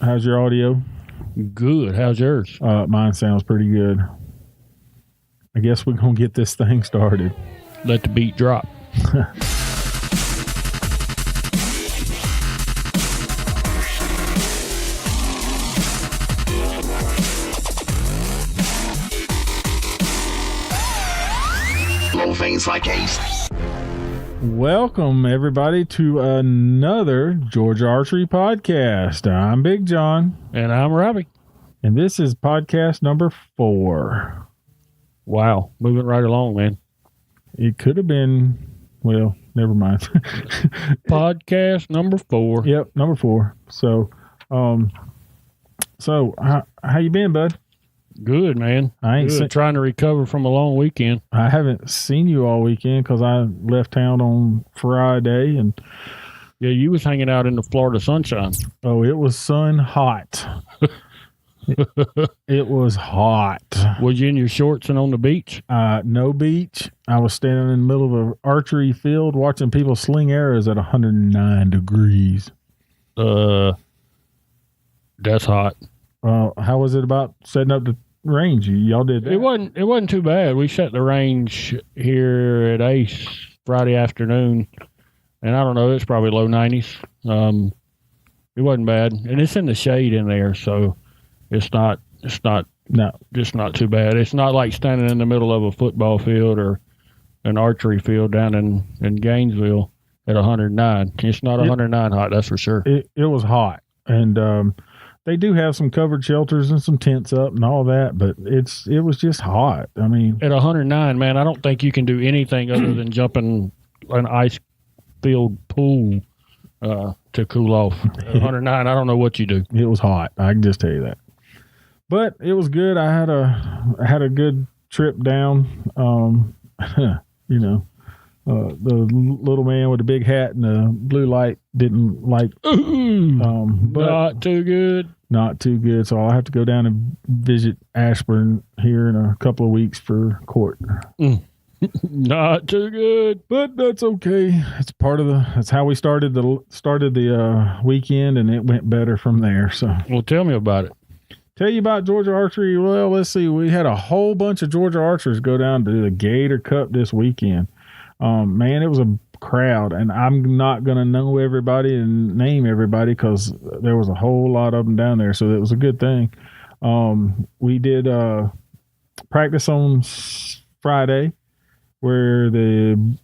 How's your audio? Good. How's yours? Mine sounds pretty good. I guess we're going to get this thing started. Let the beat drop. Things like ace. Welcome, everybody, to another Georgia Archery podcast. I'm Big John. And I'm Robbie. And this is podcast number 4. Wow. Moving right along, man. It could have been, well, never mind. Podcast number 4. Yep, number 4. So how you been, bud? Good, man. I ain't trying to recover from a long weekend. I haven't seen you all weekend because I left town on Friday, and yeah, you was hanging out in the Florida sunshine. Oh, it was sun hot. It was hot. Was you in your shorts and on the beach? No beach. I was standing in the middle of an archery field watching people sling arrows at 109 degrees. That's hot. How was it about setting up the range? Y'all did that? It wasn't too bad. We set the range here at Ace Friday afternoon, and I don't know, it's probably low 90s. It wasn't bad, and it's in the shade in there, so it's not just not too bad. It's not like standing in the middle of a football field or an archery field down in Gainesville at 109. It's not 109 hot, that's for sure. It was hot, and they do have some covered shelters and some tents up and all that, but it was just hot. I mean, at 109, man, I don't think you can do anything other than jump in an ice-filled pool to cool off. At 109, I don't know what you do. It was hot. I can just tell you that. But it was good. I had a good trip down. The little man with the big hat and the blue light didn't like. But not too good. Not too good. So I'll have to go down and visit Ashburn here in a couple of weeks for court. Not too good, but that's okay. It's part of that's how we started the weekend, and it went better from there. So, well, tell me about it. Tell you about Georgia Archery. Well, let's see. We had a whole bunch of Georgia archers go down to the Gator Cup this weekend. Man, it was a crowd, and I'm not going to know everybody and name everybody because there was a whole lot of them down there, so it was a good thing. We did practice on Friday where the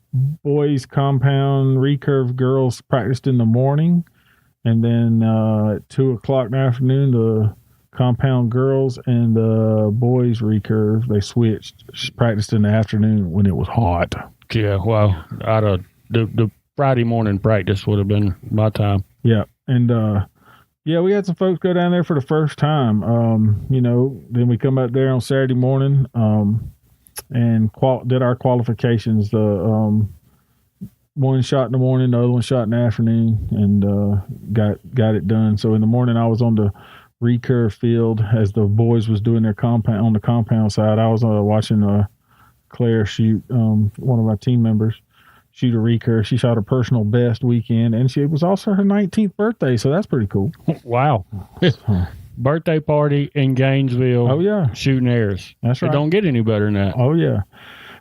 boys compound recurve girls practiced in the morning, and then at 2 o'clock in the afternoon, the compound girls and the boys recurve, they switched, practiced in the afternoon when it was hot. Yeah, well, the Friday morning practice would have been my time. Yeah, and we had some folks go down there for the first time. Then we come out there on Saturday morning and did our qualifications. The one shot in the morning, the other one shot in the afternoon, and got it done. So in the morning, I was on the recurve field as the boys was doing their compound on the compound side. I was watching Claire shoot, one of our team members, shoot a recurve. She shot her personal best weekend, and it was also her 19th birthday, so that's pretty cool. Wow. Birthday party in Gainesville. Oh, yeah. Shooting arrows. That's right. It don't get any better than that. Oh, yeah.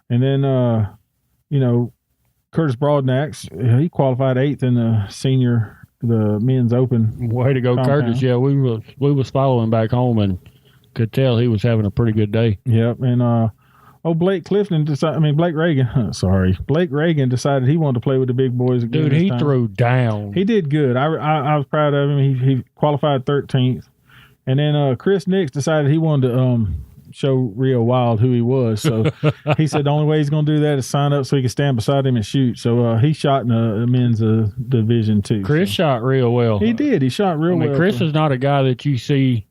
And then, Curtis Broadnax, he qualified 8th in the men's open. Way to go, compound. Curtis. Yeah, we was following back home and could tell he was having a pretty good day. Yep, and Blake Reagan decided he wanted to play with the big boys again. Dude, he threw down. He did good. I was proud of him. He qualified 13th. And then Chris Nix decided he wanted to show Rio Wild who he was. So he said the only way he's going to do that is sign up so he can stand beside him and shoot. So he shot in the men's division too. Chris shot real well. He did. He shot real well. Chris is not a guy that you see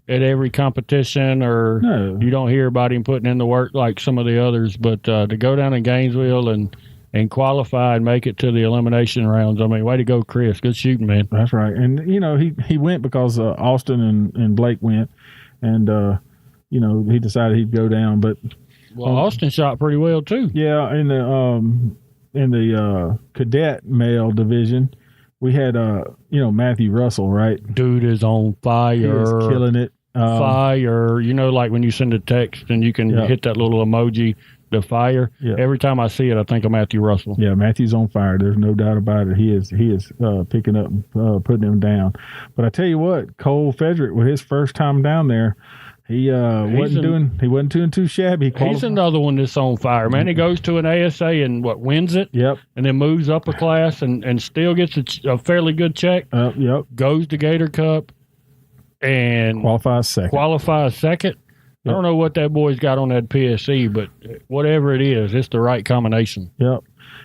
at every competition, or you don't hear about him putting in the work like some of the others. But to go down in Gainesville and qualify and make it to the elimination rounds, I mean, way to go, Chris. Good shooting, man. That's right. And, he went because Austin and Blake went. And, he decided he'd go down. But Austin shot pretty well, too. Yeah, in the cadet male division, we had Matthew Russell, right? Dude is on fire. He was killing it. Fire. Like when you send a text and you can hit that little emoji, the fire. Yeah. Every time I see it, I think of Matthew Russell. Yeah, Matthew's on fire. There's no doubt about it. He is picking up, putting him down. But I tell you what, Cole Fedrick, with his first time down there, he wasn't doing too shabby. He's another one that's on fire, man. He goes to an ASA and wins it. Yep. And then moves up a class and still gets a fairly good check. Yep. Goes to Gator Cup and qualifies second. I don't know what that boy's got on that PSC, but whatever it is, it's the right combination. Yep.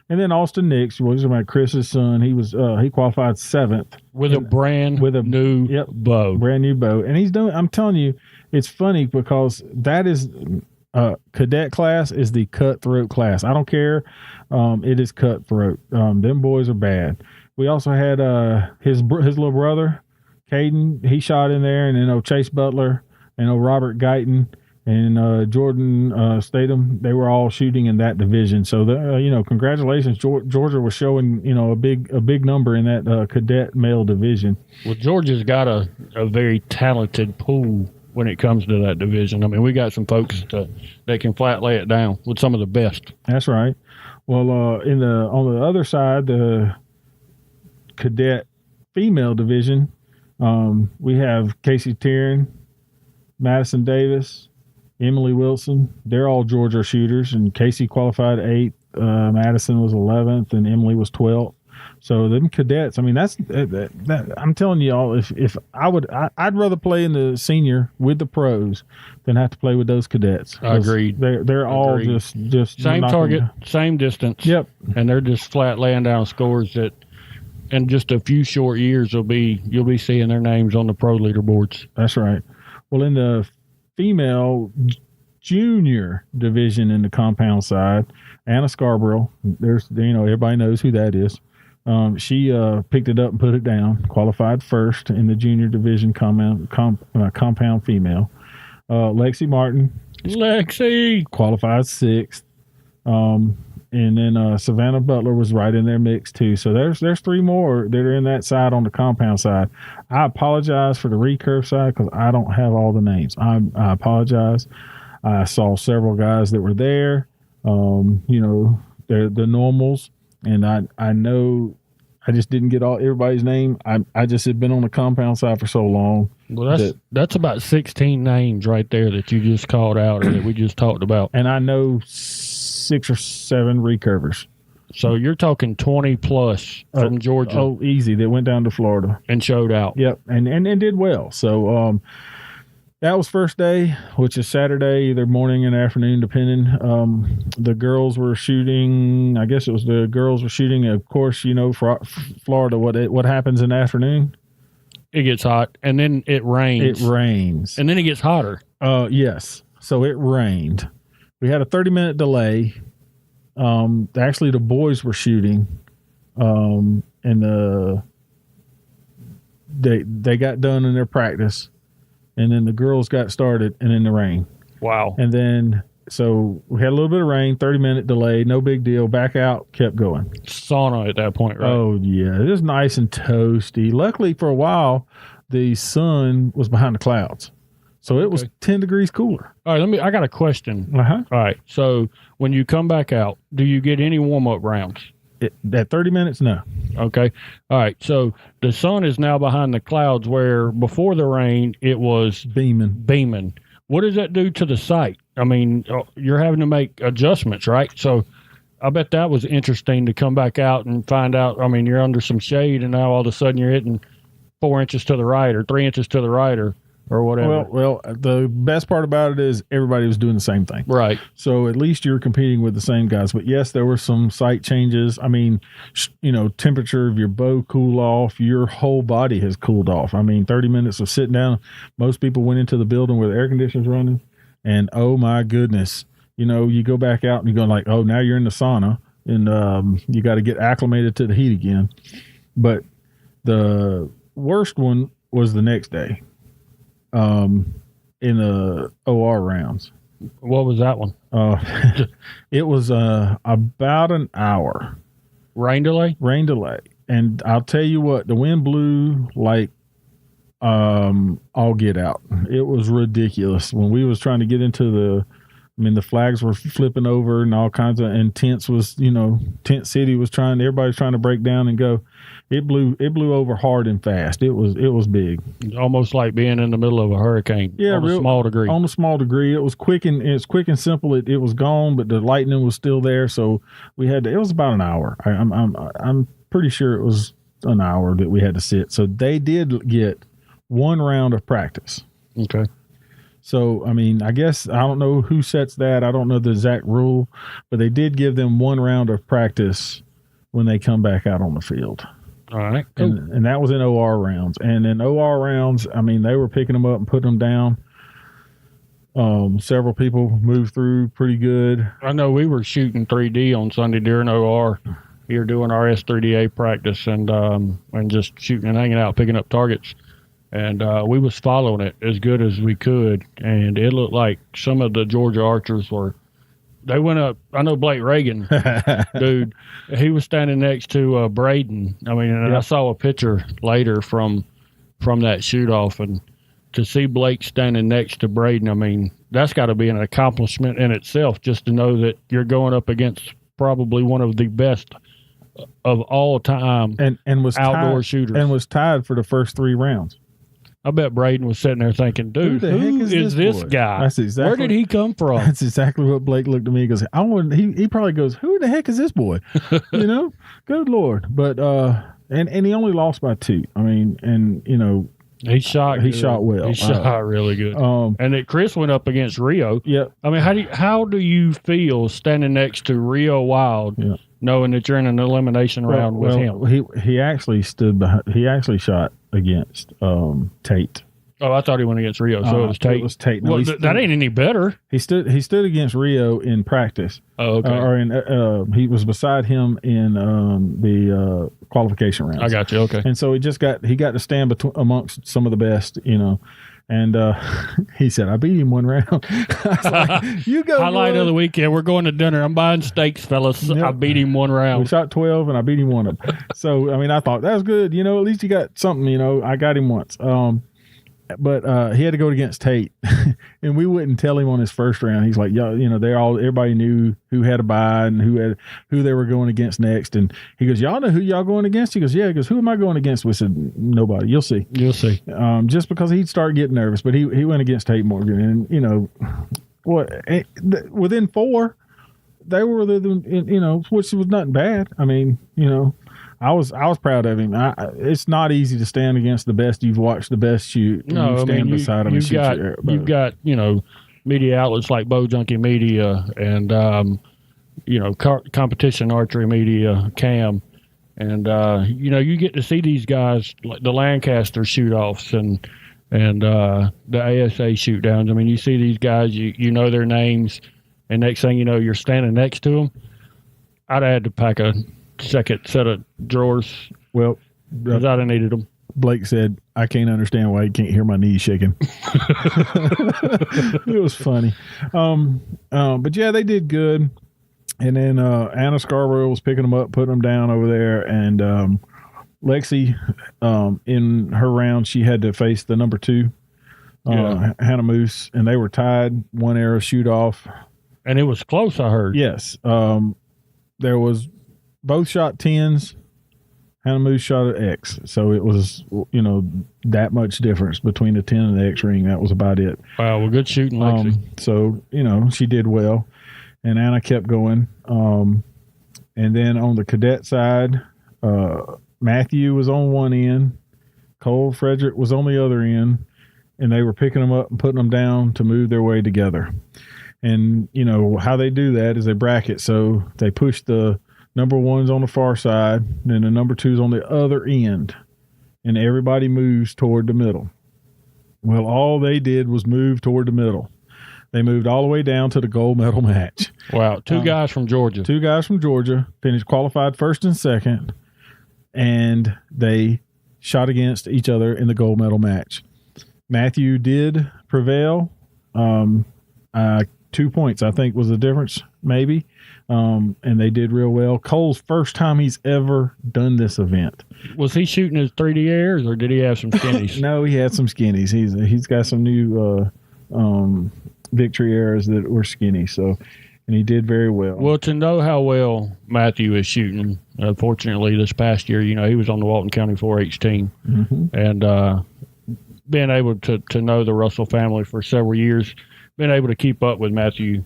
And then Austin Nix, was my Chris's son. He qualified 7th with a brand new bow. Brand new bow. And he's doing. I'm telling you, it's funny because that is cadet class is the cutthroat class. I don't care. It is cutthroat. Them boys are bad. We also had his little brother, Caden. He shot in there, and then Chase Butler and Robert Guyton and Jordan Statham. They were all shooting in that division. So congratulations, Georgia was showing a big number in that cadet male division. Well, Georgia's got a very talented pool when it comes to that division. I mean, we got some folks that can flat lay it down with some of the best. That's right. Well, on the other side, the cadet female division, we have Casey Tieran, Madison Davis, Emily Wilson. They're all Georgia shooters, and Casey qualified 8th, Madison was 11th, and Emily was 12th. So them cadets, I mean, that's that. I'm telling you all, if I'd rather play in the senior with the pros than have to play with those cadets. I agree. They're all just same target, same distance. Yep. And they're just flat laying down scores that in just a few short years you'll be seeing their names on the pro leaderboards. That's right. Well, in the female junior division in the compound side, Anna Scarborough, everybody knows who that is. She picked it up and put it down, qualified first in the junior division compound female. Lexi Martin. Qualified 6th. And then Savannah Butler was right in their mix too. So there's 3 more that are in that side on the compound side. I apologize for the recurve side because I don't have all the names. I apologize. I saw several guys that were there. They're the normals. And I know I just didn't get everybody's name. I just had been on the compound side for so long. Well, that's about 16 names right there that you just called out or that we just talked about. And I know 6 or 7 recurvers. So you're talking 20 plus from Georgia. Oh, easy. That went down to Florida. And showed out. Yep. And did well. So that was first day, which is Saturday, either morning and afternoon, depending. The girls were shooting. I guess it was the girls were shooting. Of course, Florida. What happens in the afternoon? It gets hot, and then it rains. It rains, and then it gets hotter. Yes. So it rained. We had a 30-minute delay. Actually, the boys were shooting, and they got done in their practice. And then the girls got started and in the rain. Wow. And then, so we had a little bit of rain, 30-minute delay, no big deal. Back out, kept going. Sauna at that point, right? Oh, yeah. It was nice and toasty. Luckily, for a while, the sun was behind the clouds. So it was 10 degrees cooler. All right, I got a question. Uh-huh. All right. So when you come back out, do you get any warm-up rounds? At 30 minutes, no. Okay. All right. So the sun is now behind the clouds where before the rain, it was beaming. What does that do to the sight? I mean, you're having to make adjustments, right? So I bet that was interesting to come back out and find out. I mean, you're under some shade and now all of a sudden you're hitting 4 inches to the right or 3 inches to the right or whatever. Well, the best part about it is everybody was doing the same thing. Right. So at least you're competing with the same guys. But yes, there were some sight changes. I mean, temperature of your bow cool off. Your whole body has cooled off. I mean, 30 minutes of sitting down. Most people went into the building where the air conditioner's running. And, oh, my goodness, you go back out and you go like, oh, now you're in the sauna. And you got to get acclimated to the heat again. But the worst one was the next day. In the OR rounds. What was that one? It was about an hour. Rain delay? Rain delay. and I'll tell you what, the wind blew like all get out. It was ridiculous when we was trying to get into the flags were flipping over and all kinds of, and tents was, tent city was everybody's trying to break down and go. It blew over hard and fast. It was big. Almost like being in the middle of a hurricane. Yeah, on a small degree. On a small degree. It was quick and simple. It was gone, but the lightning was still there. So it was about an hour. I'm pretty sure it was an hour that we had to sit. So they did get one round of practice. Okay. So, I guess I don't know who sets that. I don't know the exact rule, but they did give them one round of practice when they come back out on the field. All right. Cool. And that was in OR rounds. And in OR rounds, they were picking them up and putting them down. Several people moved through pretty good. I know we were shooting 3D on Sunday during OR. Here doing our S3DA practice and just shooting and hanging out, picking up targets. And we was following it as good as we could. And it looked like some of the Georgia archers they went up. I know Blake Reagan, dude, he was standing next to Braden. I saw a picture later from that shoot off, and to see Blake standing next to Braden, that's got to be an accomplishment in itself, just to know that you're going up against probably one of the best of all time and was outdoor shooters. And was tied for the first 3 rounds. I bet Braden was sitting there thinking, dude, who is this guy? That's exactly, where did he come from? That's exactly what Blake looked at me and goes, he probably goes, who the heck is this boy? Good Lord. But, and he only lost by 2. He shot well. He shot really good. And Chris went up against Rio. Yeah. How do you feel standing next to Rio Wild, knowing that you're in an elimination round with him? He actually stood behind. He actually shot against Tate. Oh, I thought he went against Rio, so it was Tate. It was Tate. No, well, that ain't any better. He stood against Rio in practice. Oh, okay. He was beside him in the qualification rounds. I got you. Okay. And so he got to stand amongst some of the best, And he said, I beat him one round. I was like, you go. Highlight of the weekend. We're going to dinner. I'm buying steaks, fellas. Yep. I beat him one round. We shot 12 and I beat him one of them. So, I thought that was good. At least you got something, I got him once. But he had to go against Tate, and we wouldn't tell him on his first round. He's like, everybody knew who had a bye and who they were going against next. And he goes, y'all know who y'all going against? He goes, yeah. He goes, who am I going against? We said, nobody. You'll see. You'll see. Just because he'd start getting nervous, but he went against Tate Morgan, and within 4, they were which was nothing bad. I was proud of him. It's not easy to stand against the best you've watched the best shoot. No, you stand beside him and shoot. You've got media outlets like Bow Junkie Media and competition archery media, Cam, and you get to see these guys like the Lancaster shoot offs and the ASA shoot downs. You see these guys, you know their names, and next thing you know, you're standing next to them. I'd have had to pack a second set of drawers. Well, because I'd have needed them. Blake said, I can't understand why you can't hear my knees shaking. It was funny. But yeah, they did good. And then Anna Scarborough was picking them up, putting them down over there. And Lexi, in her round, she had to face the number 2, Hannah Moose, and they were tied, 1 arrow shoot off. And it was close, I heard. Yes. There was both shot 10s. Hannah Moose shot an X. So it was, that much difference between the 10 and the X ring. That was about it. Wow. Well, good shooting, Lexi. So, she did well. And Anna kept going. And then on the cadet side, Matthew was on one end. Cole Frederick was on the other end. And they were picking them up and putting them down to move their way together. And, how they do that is they bracket. So they push the number 1's on the far side, then the number 2's on the other end, and everybody moves toward the middle. Well, all they did was move toward the middle. They moved all the way down to the gold medal match. Wow. Two guys from Georgia. 2 guys from Georgia finished qualified first and second, and they shot against each other in the gold medal match. Matthew did prevail. I 2 points, I think, was the difference, maybe. And they did real well. Cole's first time he's ever done this event. Was he shooting his 3D airs, or did he have some skinnies? No, he had some skinnies. He's got some new victory airs that were skinny. So, and he did very well. Well, to know how well Matthew is shooting, fortunately, this past year, he was on the Walton County 4-H team, and being able to know the Russell family for several years, been able to keep up with Matthew,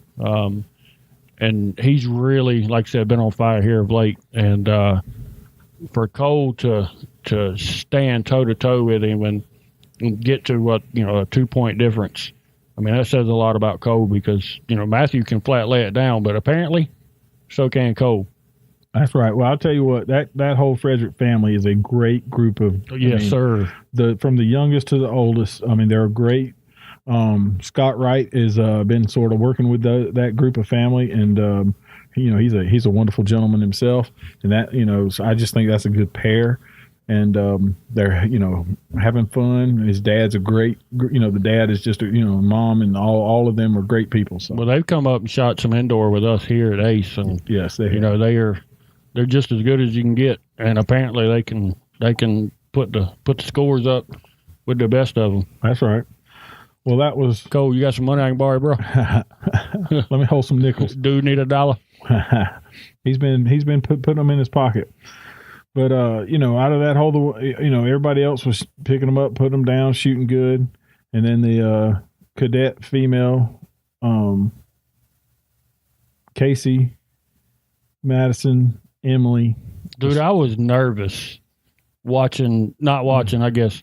and he's really, like I said, been on fire here of late. And for Cole to stand toe to toe with him and get to what a 2 point difference. I mean, that says a lot about Cole, because Matthew can flat lay it down, but apparently so can Cole. That's right. Well, I'll tell you what, that whole Frederick family is a great group of. Yes, sir. From the youngest to the oldest. I mean, they're great. Scott Wright has been sort of working with that group of family, and he's a wonderful gentleman himself, and that so I just think that's a good pair. And they're having fun. His dad's a great, the dad is just mom, and all of them are great people. So. Well, they've come up and shot some indoor with us here at Ace, and yes, they're just as good as you can get, and apparently they can put the scores up with the best of them. That's right. Well, that was Cole. You got some money I can borrow, bro? Let me hold some nickels. Dude, need $1. He's been putting them in his pocket. But, out of that whole, everybody else was picking them up, putting them down, shooting good. And then the cadet female, Casey, Madison, Emily. Dude, I was nervous not watching, I guess,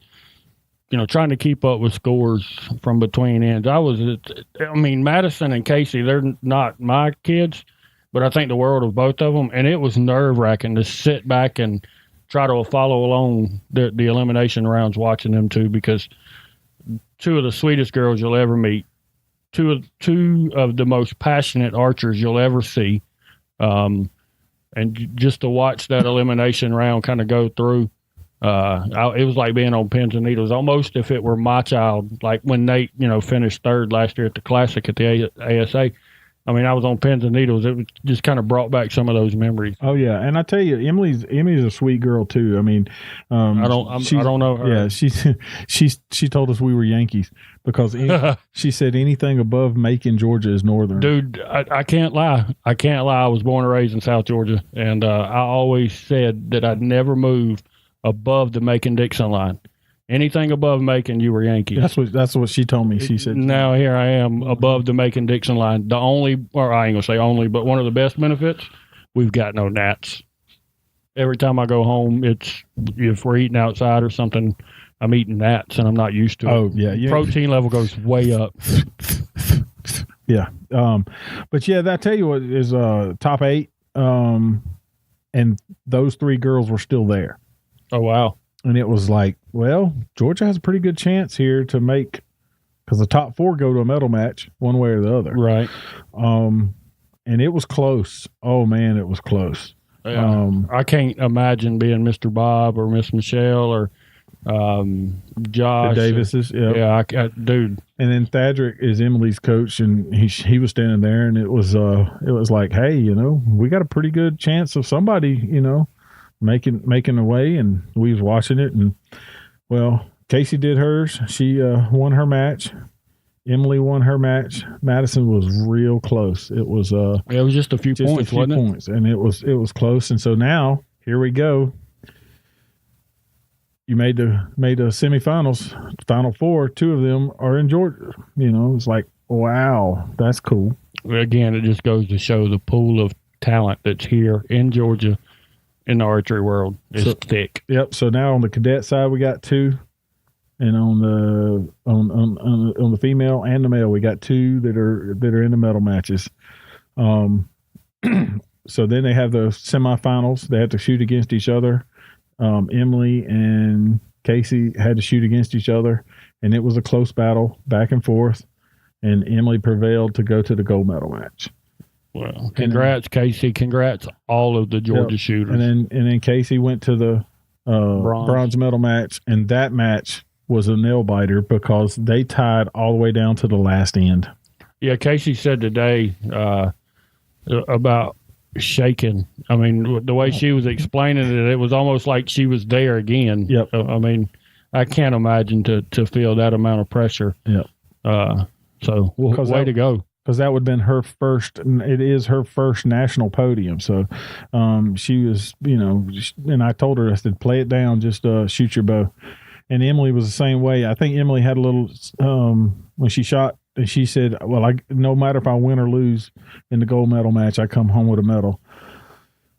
trying to keep up with scores from between ends. Madison and Casey, they're not my kids, but I think the world of both of them. And it was nerve-wracking to sit back and try to follow along the elimination rounds watching them two, because two of the sweetest girls you'll ever meet, two of the most passionate archers you'll ever see. And just to watch that elimination round kind of go through, it was like being on pins and needles, almost if it were my child, like when Nate, finished third last year at the Classic at the ASA. I mean, I was on pins and needles. It just kind of brought back some of those memories. Oh yeah, and I tell you, Emily's a sweet girl too. I mean, I don't know her. Yeah, she told us we were Yankees because she said anything above Macon, Georgia, is Northern. Dude, I can't lie. I was born and raised in South Georgia, and I always said that I'd never move above the Macon-Dixon line. Anything above Macon, you were Yankees. That's what she told me. She said. Now here I am above the Macon-Dixon line. The only, or I ain't gonna say only, but one of the best benefits, we've got no gnats. Every time I go home, if we're eating outside or something, I'm eating gnats, and I'm not used to it. Oh yeah, protein level goes way up. Yeah, but yeah, I tell you what is top 8, and those 3 girls were still there. Oh wow. And it was like, well, Georgia has a pretty good chance here to make, because the top 4 go to a medal match one way or the other. Right. And it was close. Oh, man, it was close. Yeah. I can't imagine being Mr. Bob or Miss Michelle or Josh. The Davises. Yeah, dude. And then Thadrick is Emily's coach, and he was standing there, and it was like, hey, we got a pretty good chance of somebody, making a way, and we was watching it, and well, Casey did hers. She won her match. Emily won her match. Madison was real close. It was just a few points, wasn't it? And it was close. And so now here we go. You made the semifinals, Final 4. 2 of them are in Georgia. It's like, wow, that's cool. Again, it just goes to show the pool of talent that's here in Georgia. In the archery world, is thick. Yep. So now on the cadet side, we got 2, and on the female and the male, we got 2 that are in the medal matches. So then they have the semifinals. They have to shoot against each other. Emily and Casey had to shoot against each other, and it was a close battle, back and forth. And Emily prevailed to go to the gold medal match. Well, congrats, Casey. Congrats, all of the Georgia shooters. And then Casey went to the bronze medal match, and that match was a nail biter because they tied all the way down to the last end. Yeah, Casey said today about shaking. I mean, the way she was explaining it, it was almost like she was there again. Yep. I mean, I can't imagine to feel that amount of pressure. Yep. So way to go. Because that would have been her first. It is her first national podium. So she was, and I told her, I said, play it down, just shoot your bow. And Emily was the same way. I think Emily had a little when she shot. And she said, well, no matter if I win or lose in the gold medal match, I come home with a medal.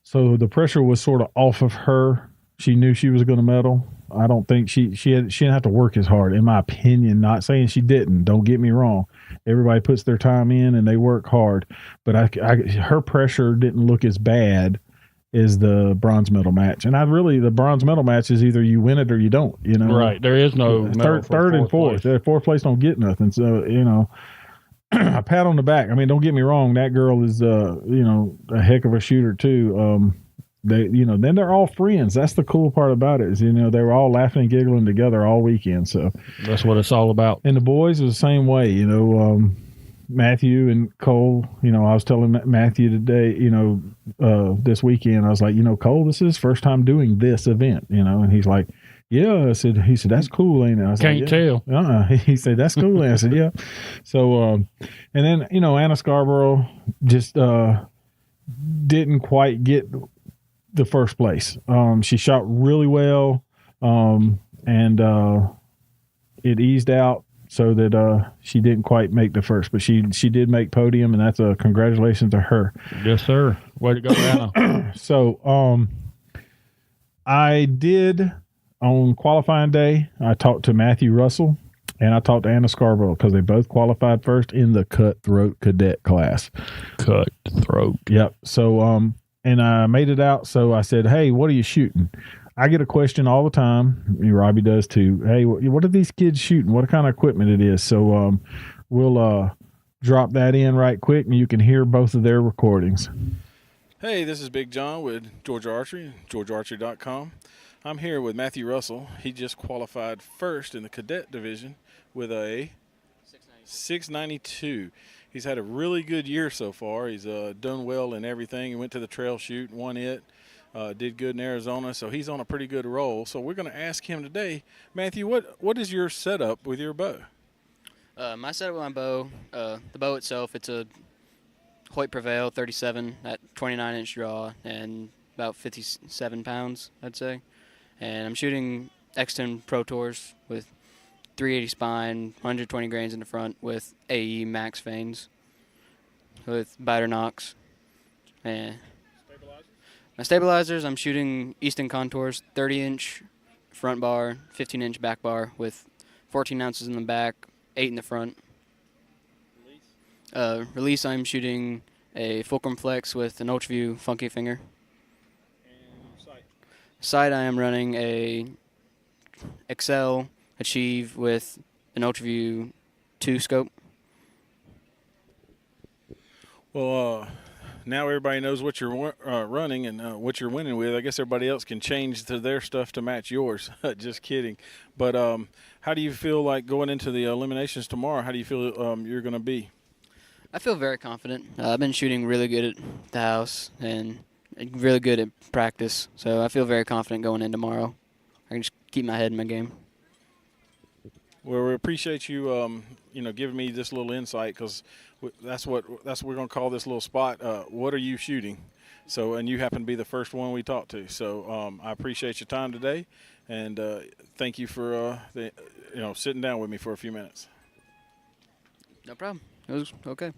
So the pressure was sort of off of her. She knew she was going to medal. I don't think she didn't have to work as hard, in my opinion. Not saying she didn't. Don't get me wrong. Everybody puts their time in and they work hard. But her pressure didn't look as bad as the bronze medal match. And the bronze medal match is either you win it or you don't, Right. There is no third and fourth. Fourth place don't get nothing. So, a pat on the back. I mean, don't get me wrong. That girl is, a heck of a shooter too. Then they're all friends. That's the cool part about it is, they were all laughing and giggling together all weekend. So that's what it's all about. And the boys was the same way, Matthew and Cole, I was telling Matthew today, this weekend, I was like, Cole, this is his first time doing this event, and he's like, yeah. He said, that's cool, ain't it? I was Can't like, yeah. tell. He said, that's cool. I said, yeah. So, and then, Anna Scarborough just didn't quite get the first place. She shot really well, and it eased out so that she didn't quite make the first, but she did make podium, and that's a congratulations to her. Yes, sir. Way to go, Anna. So I did on qualifying day. I talked to Matthew Russell and I talked to Anna Scarborough because they both qualified first in the cutthroat cadet class. Cutthroat. Yep. So and I made it out. So I said, hey, what are you shooting? I get a question all the time. Robbie does too. Hey, what are these kids shooting? What kind of equipment it is? So we'll drop that in right quick and you can hear both of their recordings. Hey, this is Big John with Georgia Archery, GeorgiaArchery.com. I'm here with Matthew Russell. He just qualified first in the cadet division with a 692. He's had a really good year so far. He's done well in everything. He went to the trail shoot, won it, did good in Arizona, so he's on a pretty good roll. So we're going to ask him today, Matthew, what is your setup with your bow? My setup with my bow, the bow itself, it's a Hoyt Prevail 37 at 29-inch draw and about 57 pounds, I'd say. And I'm shooting X10 Pro Tours with 380 spine, 120 grains in the front with AE max vanes with biter knocks. And my stabilizers, I'm shooting Easton Contours 30-inch front bar, 15-inch back bar with 14 ounces in the back, 8 in the front. Release, I'm shooting a Fulcrum Flex with an Ultraview Funky Finger. Sight, I am running a Excel Achieve with an Ultraview 2 scope. Well, now everybody knows what you're running and what you're winning with. I guess everybody else can change to their stuff to match yours. Just kidding. But how do you feel like going into the eliminations tomorrow? How do you feel you're going to be? I feel very confident. I've been shooting really good at the house and really good at practice, so I feel very confident going in tomorrow. I can just keep my head in my game. Well, we appreciate you, giving me this little insight because that's what we're going to call this little spot. What are you shooting? So, and you happen to be the first one we talked to. So, I appreciate your time today, and thank you for sitting down with me for a few minutes. No problem. It was okay.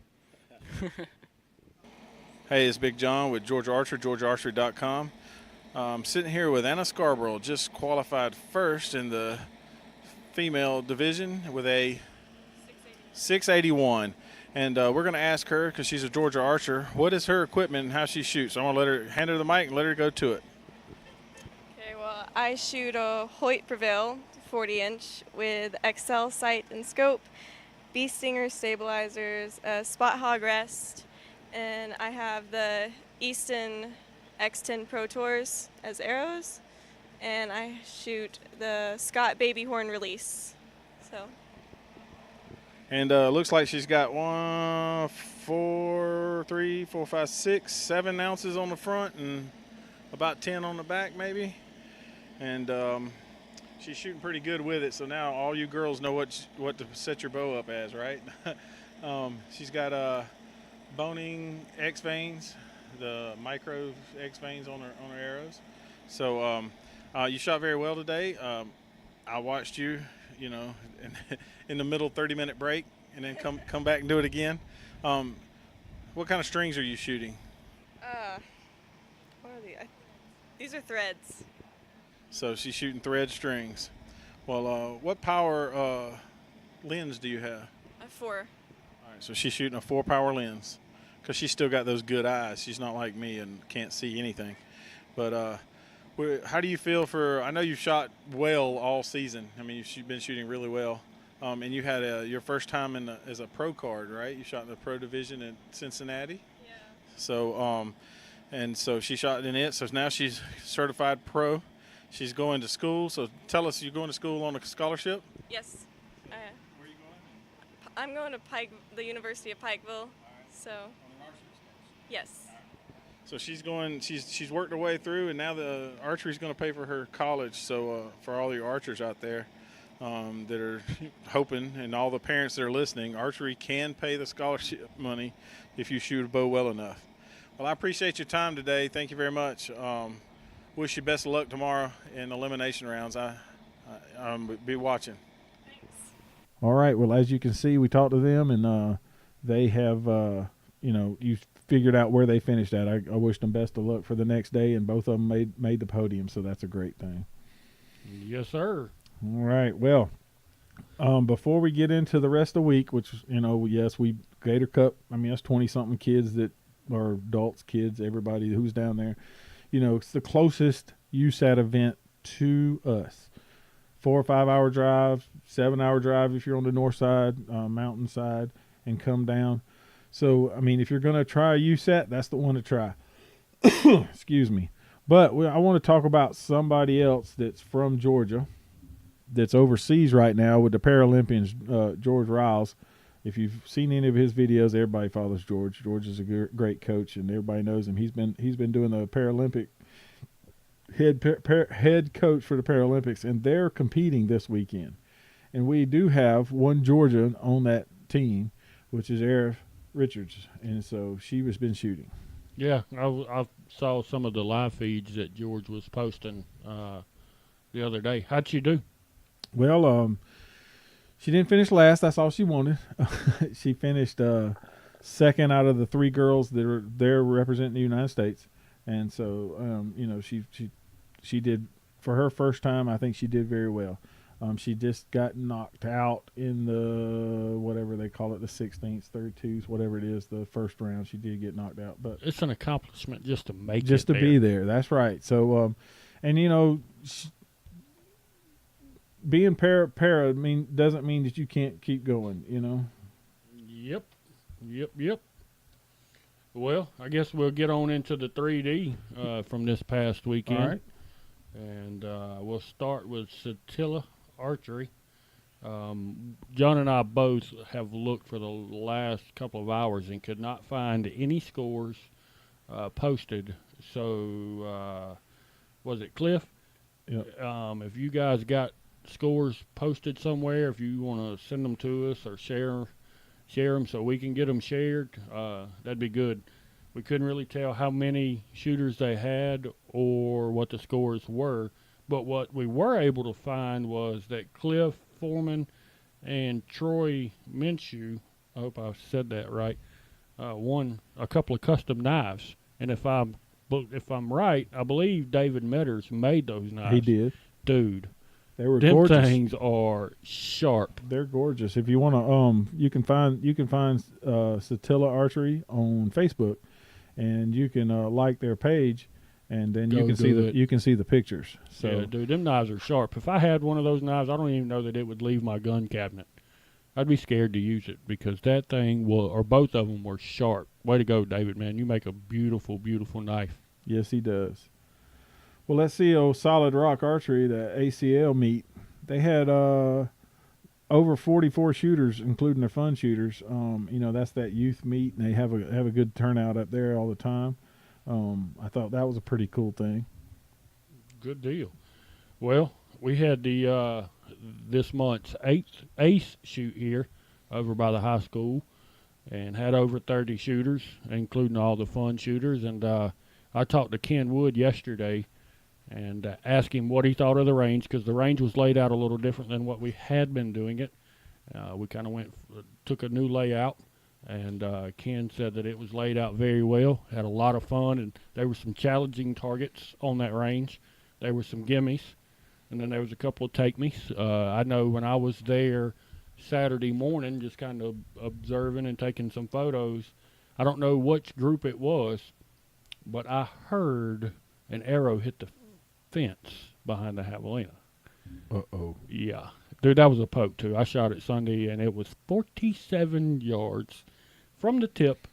Hey, it's Big John with Georgia Archery, GeorgiaArchery.com. I'm sitting here with Anna Scarborough, just qualified first in the female division with a 681. And we're going to ask her, because she's a Georgia archer, what is her equipment and how she shoots. So I'm going to hand her the mic and let her go to it. Okay, well, I shoot a Hoyt Prevail 40-inch with XL sight and scope, Bee Stinger stabilizers, a Spot Hog rest, and I have the Easton X10 Pro Tours as arrows, and I shoot the Scott Baby Horn release. So. And looks like she's got 1, 4, 3, 4, 5, 6, 7 ounces on the front and about 10 on the back maybe. And she's shooting pretty good with it. So now all you girls know what to set your bow up as, right? She's got boning X veins, the micro X veins on her arrows. So you shot very well today. I watched you, in the middle 30-minute break, and then come back and do it again. What kind of strings are you shooting? What are these are threads. So she's shooting thread strings. Well, what power lens do you have? A 4. All right, so she's shooting a 4-power lens because she's still got those good eyes. She's not like me and can't see anything. But how do you feel I know you've shot well all season. I mean, you've been shooting really well. And you had your first time as a pro card, right? You shot in the pro division in Cincinnati. Yeah. So, and so she shot in it. So now she's certified pro. She's going to school. So tell us, you're going to school on a scholarship? Yes. Where are you going? I'm going to the University of Pikeville. So. On an archery scholarship. Yes. So she's worked her way through, and now the archery is going to pay for her college. So for all your archers out there that are hoping, and all the parents that are listening, archery can pay the scholarship money if you shoot a bow well enough. Well, I appreciate your time today. Thank you very much. Wish you best of luck tomorrow in elimination rounds. I'll be watching. Thanks. All right. Well, as you can see, we talked to them, and they have, you figured out where they finished at. I wish them best of luck for the next day, and both of them made the podium, so that's a great thing. Yes, sir. All right. Well, before we get into the rest of the week, which, yes, we Gator Cup, I mean, that's 20-something kids that are adults, kids, everybody who's down there. It's the closest USAT event to us. 4 or 5 hour drive, 7-hour drive if you're on the north side, mountain side, and come down. So, I mean, if you're going to try a USAT, that's the one to try. Excuse me. But I want to talk about somebody else that's from Georgia, that's overseas right now with the Paralympians, George Riles. If you've seen any of his videos, everybody follows George. George is a great coach, and everybody knows him. He's been doing the Paralympic head coach for the Paralympics, and they're competing this weekend. And we do have one Georgian on that team, which is Eric Richards, and so she has been shooting. Yeah, I saw some of the live feeds that George was posting the other day. How'd she do? Well, she didn't finish last. That's all she wanted. She finished second out of the 3 girls that are there representing the United States, and so she did, for her first time, I think she did very well. She just got knocked out in the, whatever they call it, the 16th, 32s, whatever it is, the first round. She did get knocked out, but it's an accomplishment just to make just it to be there. That's right. So, being para doesn't mean that you can't keep going. Yep. Well, I guess we'll get on into the 3D from this past weekend. All right. And we'll start with Satilla Archery. John and I both have looked for the last couple of hours and could not find any scores posted. So, was it Cliff? Yep. If you guys got scores posted somewhere, if you want to send them to us or share them so we can get them shared, that'd be good. We couldn't really tell how many shooters they had or what the scores were, but what we were able to find was that Cliff Foreman and Troy Minshew, I hope I said that right, won a couple of custom knives. And if I'm right, I believe David Metters made those knives. He did. Dude, They were them gorgeous. things are sharp. They're gorgeous. If you want to, you can find Satilla Archery on Facebook, and you can like their page, and then you can see the pictures. So, yeah, dude, them knives are sharp. If I had one of those knives, I don't even know that it would leave my gun cabinet. I'd be scared to use it because that thing or both of them were sharp. Way to go, David, man. You make a beautiful, beautiful knife. yes, he does. Well, let's see. Solid Rock Archery, the ACL meet. They had over 44 shooters, including their fun shooters. That's that youth meet, and they have a good turnout up there all the time. I thought that was a pretty cool thing. Good deal. Well, we had the this month's ace shoot here over by the high school, and had over 30 shooters, including all the fun shooters. And I talked to Ken Wood yesterday and asked him what he thought of the range, because the range was laid out a little different than what we had been doing it. We kind of took a new layout, and Ken said that it was laid out very well, had a lot of fun, and there were some challenging targets on that range. There were some gimmies, and then there was a couple of take-me's. I know when I was there Saturday morning, just kind of observing and taking some photos, I don't know which group it was, but I heard an arrow hit the fence behind the javelina. Uh-oh. Yeah. Dude, that was a poke, too. I shot it Sunday, and it was 47 yards from the tip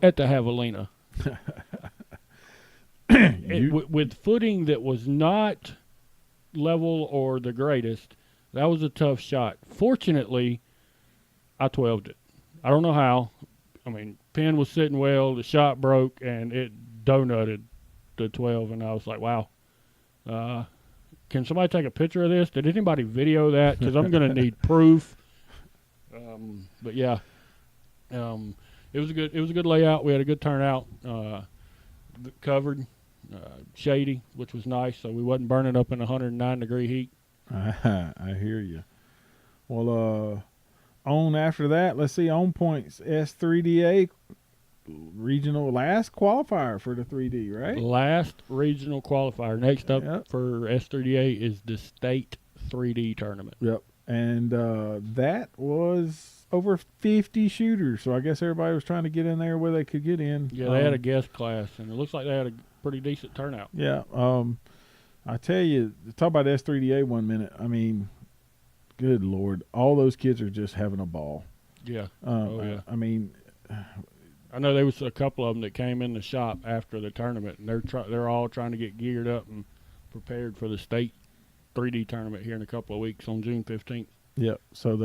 at the javelina. With footing that was not level or the greatest. That was a tough shot. Fortunately, I 12'd it. I don't know how. I mean, pin was sitting well, the shot broke, and it donutted the 12, and I was like, wow. Can somebody take a picture of this? Did anybody video that? Because I'm going to need proof. But yeah, it was a good layout. We had a good turnout. Covered, shady, which was nice, so we wasn't burning up in 109-degree heat. I hear you. Well, on after that, let's see, on points, S3DA regional last qualifier for the 3D, right? Last regional qualifier. Next up Yep. for S3DA is the state 3D tournament. Yep. And that was over 50 shooters, so I guess everybody was trying to get in there where they could get in. Yeah, they had a guest class, and it looks like they had a pretty decent turnout. Yeah. I tell you, talk about S3DA 1 minute. I mean, good Lord, all those kids are just having a ball. Yeah. Yeah. I mean, I know there was a couple of them that came in the shop after the tournament, and they're all trying to get geared up and prepared for the state 3D tournament here in a couple of weeks on June 15th. yeah. So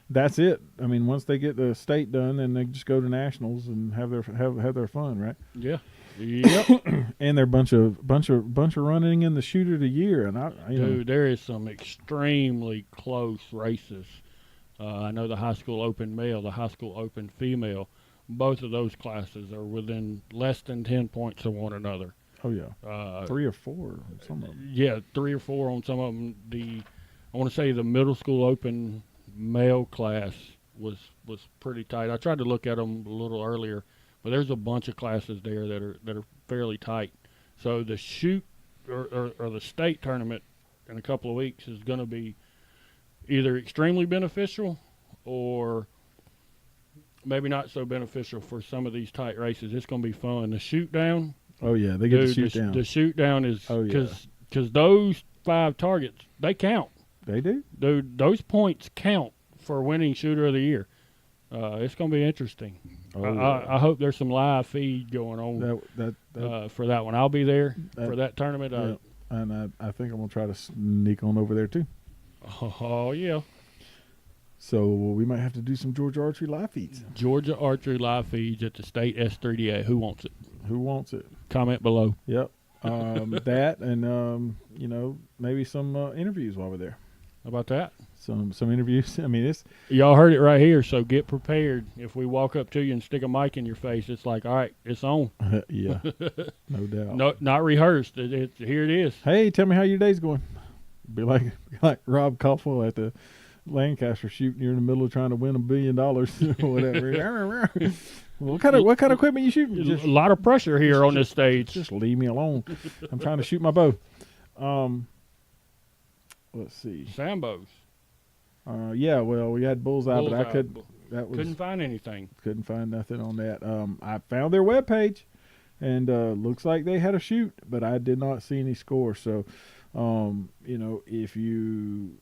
that's it. I mean, once they get the state done, then they just go to nationals and have their fun, right? Yeah. Yep. And they're bunch of running in the shooter of the year, and Dude, there is some extremely close races. I know the high school open male, the high school open female, both of those classes are within less than 10 points of one another. Oh yeah, 3 or 4, some of them. Yeah, 3 or 4 on some of them. I want to say the middle school open male class was pretty tight. I tried to look at them a little earlier, but there's a bunch of classes there that are fairly tight. So the shoot or the state tournament in a couple of weeks is going to be either extremely beneficial or maybe not so beneficial for some of these tight races. It's going to be fun. The shoot down. Oh yeah, they get to shoot down. The shoot down is because those 5 targets, they count. They do. Dude, those points count for winning shooter of the year. It's going to be interesting. I hope there's some live feed going on for that one. I'll be there for that tournament. Yeah. And I think I'm going to try to sneak on over there too. Oh, yeah. So we might have to do some Georgia Archery live feeds. Georgia Archery live feeds at the state S3DA. Who wants it? Who wants it? Comment below. Yep. That and, maybe some interviews while we're there. How about that? Some interviews. I mean, y'all heard it right here, so get prepared. If we walk up to you and stick a mic in your face, it's like, all right, it's on. Yeah, no doubt. No, not rehearsed. Here it is. Hey, tell me how your day's going. Be like Rob Koffel at the Lancaster shoot. You're in the middle of trying to win $1 billion or whatever. What kind of equipment you shooting? Just a lot of pressure here on this stage. Just leave me alone. I'm trying to shoot my bow. Let's see. Sambos. Yeah, well, we had bullseye, but I couldn't find anything. Couldn't find nothing on that. I found their webpage, and looks like they had a shoot, but I did not see any scores. So, if you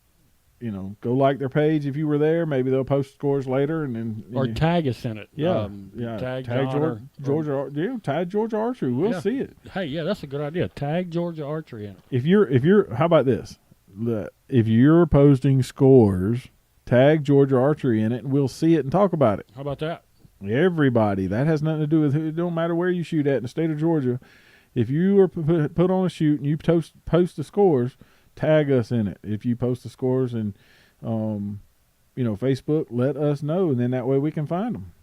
go like their page if you were there, maybe they'll post scores later, and then tag us in it. Yeah, Tag Georgia. Tag Georgia Archery. We'll see it. Hey, yeah, that's a good idea. Tag Georgia Archery in it. If you're, how about this? if you're posting scores, tag Georgia Archery in it, and we'll see it and talk about it. How about that? Everybody. That has nothing to do with it. Don't matter where you shoot at in the state of Georgia. If you are put on a shoot and you post the scores, tag us in it. If you post the scores and Facebook, let us know, and then that way we can find them.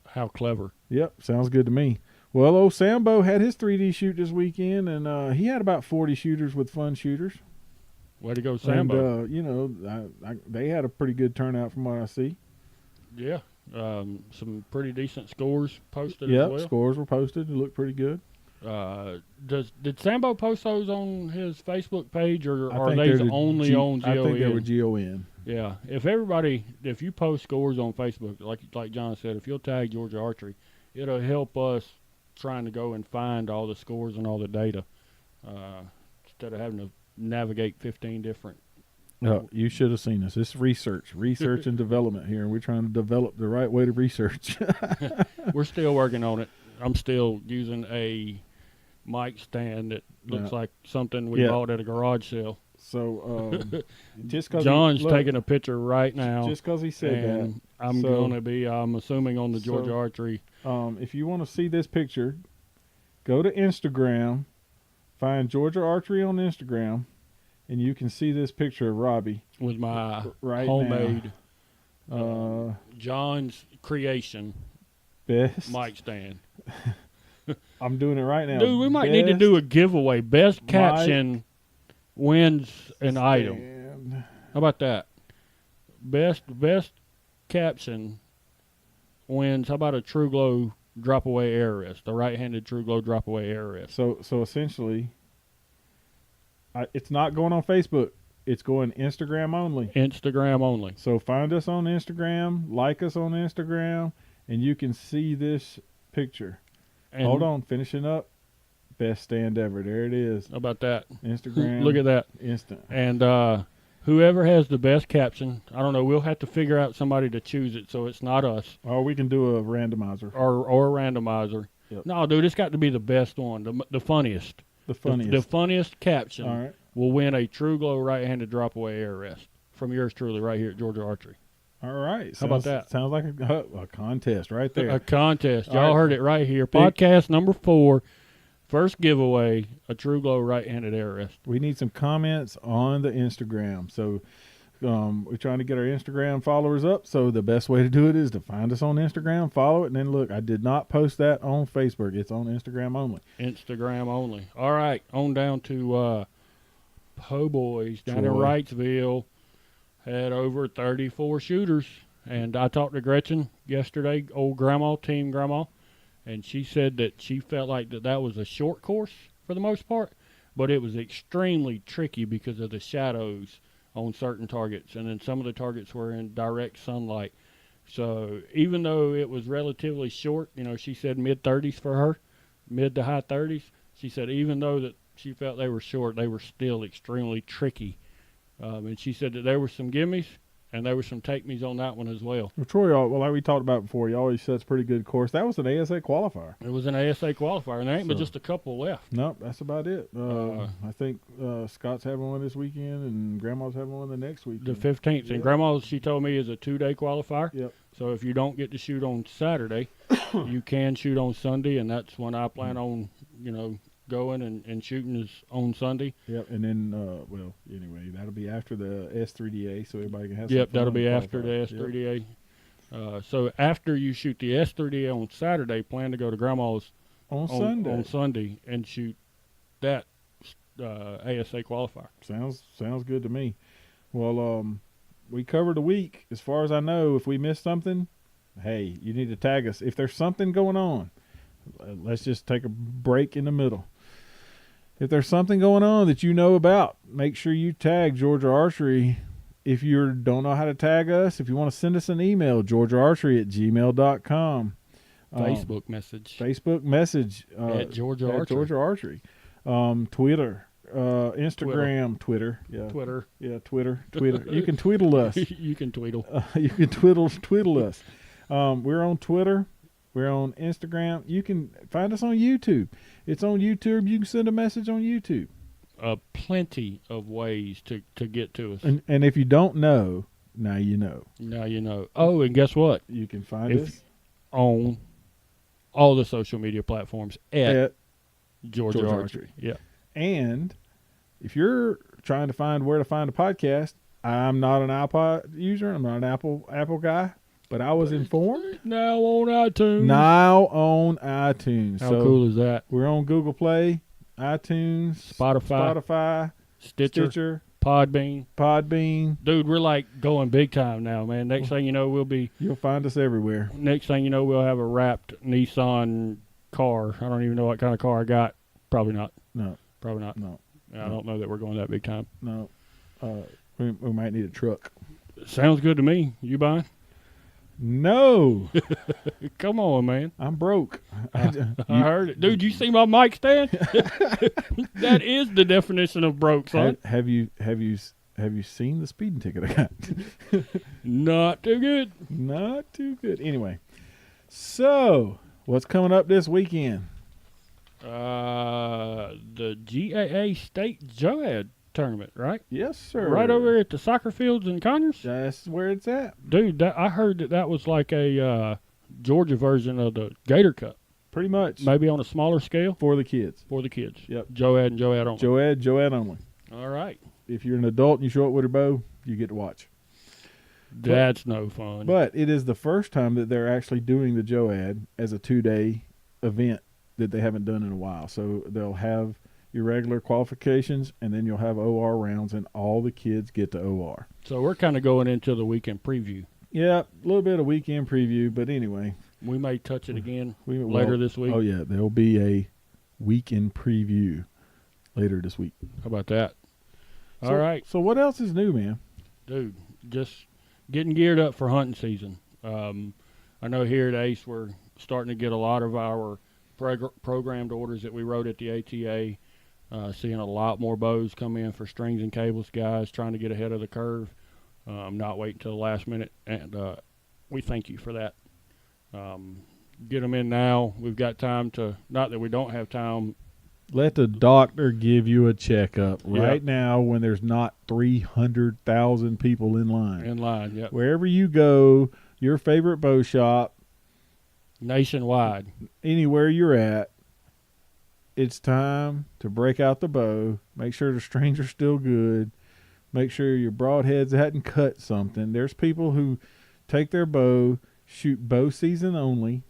How clever. Yep, sounds good to me. Well, old Sambo had his 3D shoot this weekend, and he had about 40 shooters with fun shooters. Way to go, Sambo. And, they had a pretty good turnout from what I see. Yeah. Some pretty decent scores posted Yep, as well. scores were posted. It looked pretty good. Did Sambo post those on his Facebook page, or I are think they they're only on GON? I think they were GON. Yeah. If you post scores on Facebook, like John said, if you'll tag Georgia Archery, it'll help us trying to go and find all the scores and all the data instead of having to navigate 15 different. Oh, you should have seen us. This is research and development here, and we're trying to develop the right way to research. We're still working on it. I'm still using a mic stand that looks like something we bought at a garage sale. So just because John's taking a picture right now. Just because he said that. I'm assuming on the Georgia Archery. If you want to see this picture, go to Instagram, find Georgia Archery on Instagram, and you can see this picture of Robbie with my homemade John's creation best mic stand. I'm doing it right now. Dude, we might need to do a giveaway. Best caption wins an item. How about that? Best caption wins. How about a True Glow drop away air rest? The right-handed True Glow drop away air rest. So essentially, it's not going on Facebook. It's going Instagram only. Instagram only. So find us on Instagram, like us on Instagram, and you can see this picture. And hold on, finishing up. Best stand ever. There it is. How about that? Instagram. Look at that. Instant. And whoever has the best caption, I don't know, we'll have to figure out somebody to choose it so it's not us. Or we can do a randomizer. Or a randomizer. Yep. No, dude, it's got to be the best one, the funniest. The funniest. The funniest caption will win a True Glow right-handed drop-away air rest from yours truly right here at Georgia Archery. All right. How about that? Sounds like a contest right there. A contest. Y'all heard it right here. Podcast number 4. First giveaway, a True Glow right-handed air rest. We need some comments on the Instagram. So we're trying to get our Instagram followers up. So the best way to do it is to find us on Instagram, follow it, and then look. I did not post that on Facebook. It's on Instagram only. Instagram only. All right. On down to Po Boys down in Wrightsville. Had over 34 shooters. And I talked to Gretchen yesterday, old grandma, team grandma. And she said that she felt like that was a short course for the most part, but it was extremely tricky because of the shadows on certain targets. And then some of the targets were in direct sunlight. So even though it was relatively short, she said mid-30s for her, mid to high 30s. She said even though that she felt they were short, they were still extremely tricky. And she said that there were some gimmies. And there were some take-me's on that one as well. Well, Troy, like we talked about before, he always sets pretty good course. That was an ASA qualifier. It was an ASA qualifier, and there ain't but just a couple left. Nope, that's about it. I think Scott's having one this weekend, and Grandma's having one the next weekend. The 15th. And Grandma's, she told me, is a 2-day qualifier. Yep. So if you don't get to shoot on Saturday, you can shoot on Sunday, and that's when I plan on, going and shooting is on Sunday. Yep, and then, anyway, that'll be after the S3DA, so everybody can have some fun. That'll be after the S3DA. Yep. So after you shoot the S3DA on Saturday, plan to go to Grandma's on Sunday and shoot that ASA qualifier. Sounds good to me. Well, we covered a week. As far as I know, if we missed something, hey, you need to tag us. If there's something going on, let's just take a break in the middle. If there's something going on that you know about, make sure you tag Georgia Archery. If you don't know how to tag us, if you want to send us an email, georgiaarchery@gmail.com. Facebook message. At Georgia Archery. Georgia Archery. Twitter. Instagram, Twitter. Yeah. Twitter. Yeah, Twitter. You can tweedle us. You can tweedle. You can tweedle us. We're on Twitter. We're on Instagram. You can find us on YouTube. It's on YouTube. You can send a message on YouTube. plenty of ways to get to us. And if you don't know, now you know. Now you know. Oh, and guess what? You can find If- us On all the social media platforms at Georgia Georgia Archery. Archery. Yeah. And if you're trying to find where to find a podcast, I'm not an iPod user. I'm not an Apple guy, but I was informed. Now on iTunes. Now on iTunes. How So cool is that? we're on Google Play, iTunes, Spotify, Stitcher, Podbean. Podbean. Dude, we're like going big time now, man. Next thing you know, You'll find us everywhere. we'll have a wrapped Nissan car. I don't even know what kind of car I got. Probably not. No, Probably not. no, I don't know that we're going that big time. no. We might need a truck. Sounds good to me. You buying? No, Come on, man. I'm broke. I heard it. Dude, you see my mic stand? That is the definition of broke, son. Have you seen the speeding ticket I got? Not too good. Not too good. Anyway, so what's coming up this weekend? The GAA State Joad tournament, right? Yes, sir. Right over at the soccer fields in Conyers. That's where it's at. Dude, I heard that was like a Georgia version of the Gator Cup. Pretty much. Maybe on a smaller scale For the kids. for the kids. Yep. Joad and Joad only. Joad only. All right. If you're an adult and you show up with a bow, you get to watch. That's no fun. But it is the first time that they're actually doing the Joad as a 2-day event that they haven't done in a while. So they'll have your regular qualifications, and then you'll have OR rounds, and all the kids get to OR. So we're kind of going into the weekend preview. Yeah, a little bit of weekend preview, but anyway. We may touch it again Well, later this week. Oh, yeah, there'll be a weekend preview later this week. How about that? So- All right. So what else is new, man? Dude, just getting geared up for hunting season. I know here at Ace we're starting to get a lot of our programmed orders that we wrote at the ATA. Seeing a lot more bows come in for strings and cables guys, trying to get ahead of the curve. Not waiting till the last minute, and we thank you for that. Get them in now. We've got time to, not that we don't have time. Let the doctor give you a checkup Yep. right now when there's not 300,000 people in line. In line, yep. Wherever you go, your favorite bow shop, Nationwide. anywhere you're at, it's time to break out the bow. Make sure the strings are still good. Make sure your broadheads hadn't cut something. There's people who take their bow, shoot bow season only.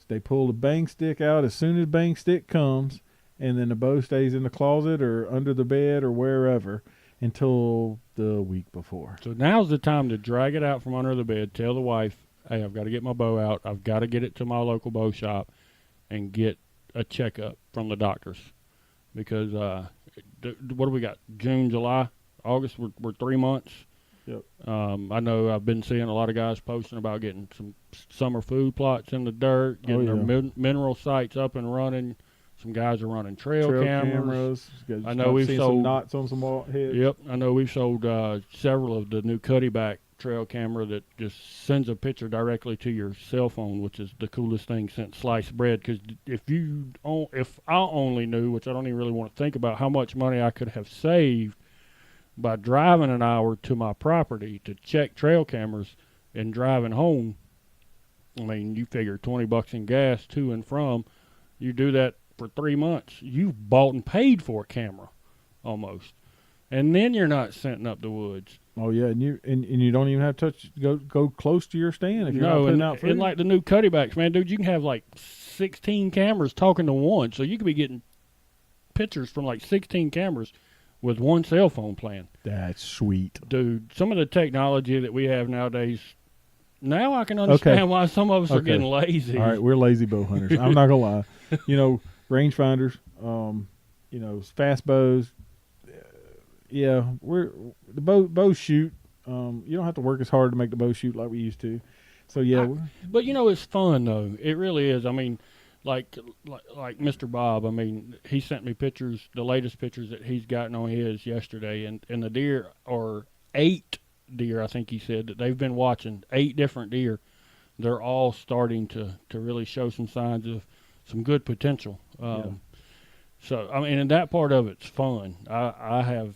They pull the bang stick out as soon as bang stick comes, and then the bow stays in the closet or under the bed or wherever until the week before. So now's the time to drag it out from under the bed. Tell the wife, hey, I've got to get my bow out. I've got to get it to my local bow shop and get a checkup from the doctors. Because what do we got? June, July, August, we're 3 months. Yep. I know I've been seeing a lot of guys posting about getting some summer food plots in the dirt, getting their mineral sites up and running. Some guys are running trail cameras. I know we've sold some knots on some heads. Yep, I know we've sold several of the new Cuddyback trail camera that just sends a picture directly to your cell phone, which is the coolest thing since sliced bread. Because if I only knew, which I don't even really want to think about, how much money I could have saved by driving an hour to my property to check trail cameras and driving home. I mean, you figure $20 in gas to and from. You do that for 3 months. You've bought and paid for a camera almost. And then you're not scenting up the woods. Oh yeah, and you don't even have to go close to your stand if you're not putting out food. And like the new Cuddybacks, man, dude, you can have like 16 cameras talking to one, so you could be getting pictures from like 16 cameras with one cell phone plan. That's sweet, dude. Some of the technology that we have nowadays. Now I can understand why some of us are getting lazy. All right, we're lazy bow hunters. I'm not gonna lie. Rangefinders, fast bows. Yeah, we're the bows shoot. You don't have to work as hard to make the bow shoot like we used to. So yeah, but it's fun though. It really is. I mean, like Mr. Bob. I mean, he sent me pictures, the latest pictures that he's gotten on his yesterday, and the deer are 8 deer. I think he said that they've been watching 8 different deer. They're all starting to really show some signs of some good potential. So I mean, and that part of it's fun. I have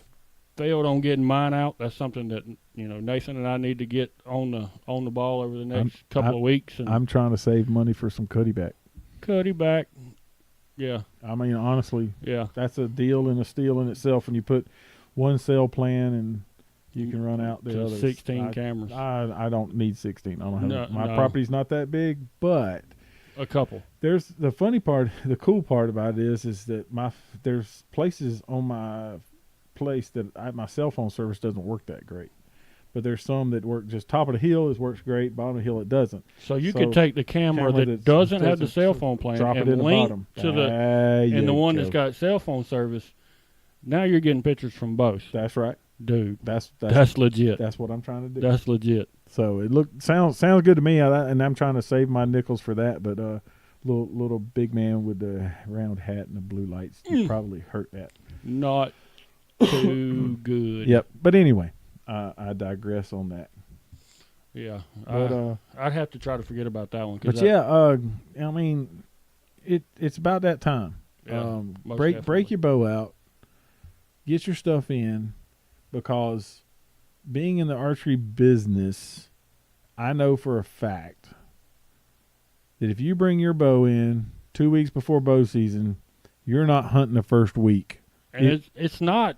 failed on getting mine out. That's something that Nathan and I need to get on the ball over the next couple of weeks. And I'm trying to save money for some cutty back. Cuddy back, yeah. I mean, honestly, Yeah, that's a deal and a steal in itself. When you put one cell plan and you can run out the to others. 16 cameras. I don't need 16. I don't have my No. property's not that big, but A couple. there's the funny part. The cool part about it is that there's places on my place that my cell phone service doesn't work that great, but there's some that work just top of the hill. It works great. Bottom of the hill, it doesn't. So you could take the camera that doesn't have the cell phone plan drop it and in the link bottom to and the one that's got cell phone service. Now you're getting pictures from both. That's right, Dude. That's Legit. That's what I'm trying to do. That's legit. So it sounds good to me, and I'm trying to save my nickels for that. But little big man with the round hat and the blue lights probably hurt that. Not too good. Yep. But anyway, I digress on that. Yeah. But I'd have to try to forget about that one. but I mean, it's about that time. Yeah, most break definitely. your bow out, get your stuff in, because being in the archery business, I know for a fact that if you bring your bow in 2 weeks before bow season, you're not hunting the first week. And it's not.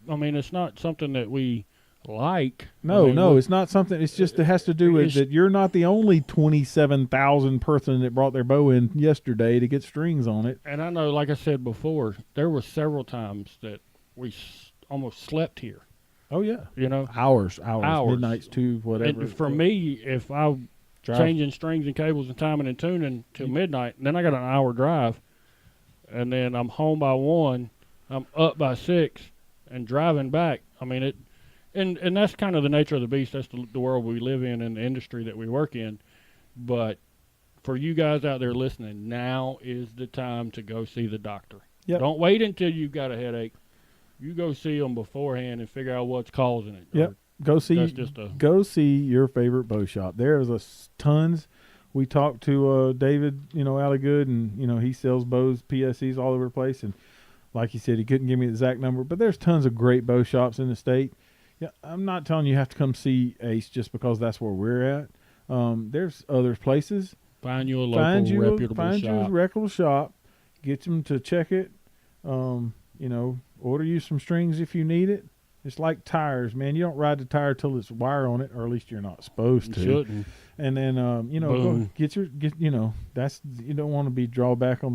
I mean, it's not something that we like. No, I mean, it's not something. It's just it has to do with that you're not the only 27,000 person that brought their bow in yesterday to get strings on it. And I know, like I said before, there were several times that we almost slept here. Oh yeah, hours, midnights too, whatever. And for me, if I'm changing strings and cables and timing and tuning till midnight, then I got an hour drive, and then I'm home by 1, I'm up by 6, and driving back. I mean it. And that's kind of the nature of the beast. That's the world we live in and the industry that we work in. But for you guys out there listening, now is the time to go see the doctor. Yep. Don't wait until you've got a headache. You go see them beforehand and figure out what's causing it. Yep. Go see your favorite bow shop. There's tons. We talked to David, Alligood, and he sells bows, PSEs all over the place. And like he said, he couldn't give me the exact number, but there's tons of great bow shops in the state. Yeah, I'm not telling you have to come reputable Ace just because that's where we're at. There's other places. Find you a local reputable shop. Find you a reputable shop. Get them to check it. Order you some strings if you need it. It's like tires, man. You don't ride the tire till it's wire on it, or at least you're not supposed to. You shouldn't. And then go get that's you don't want to be drawback on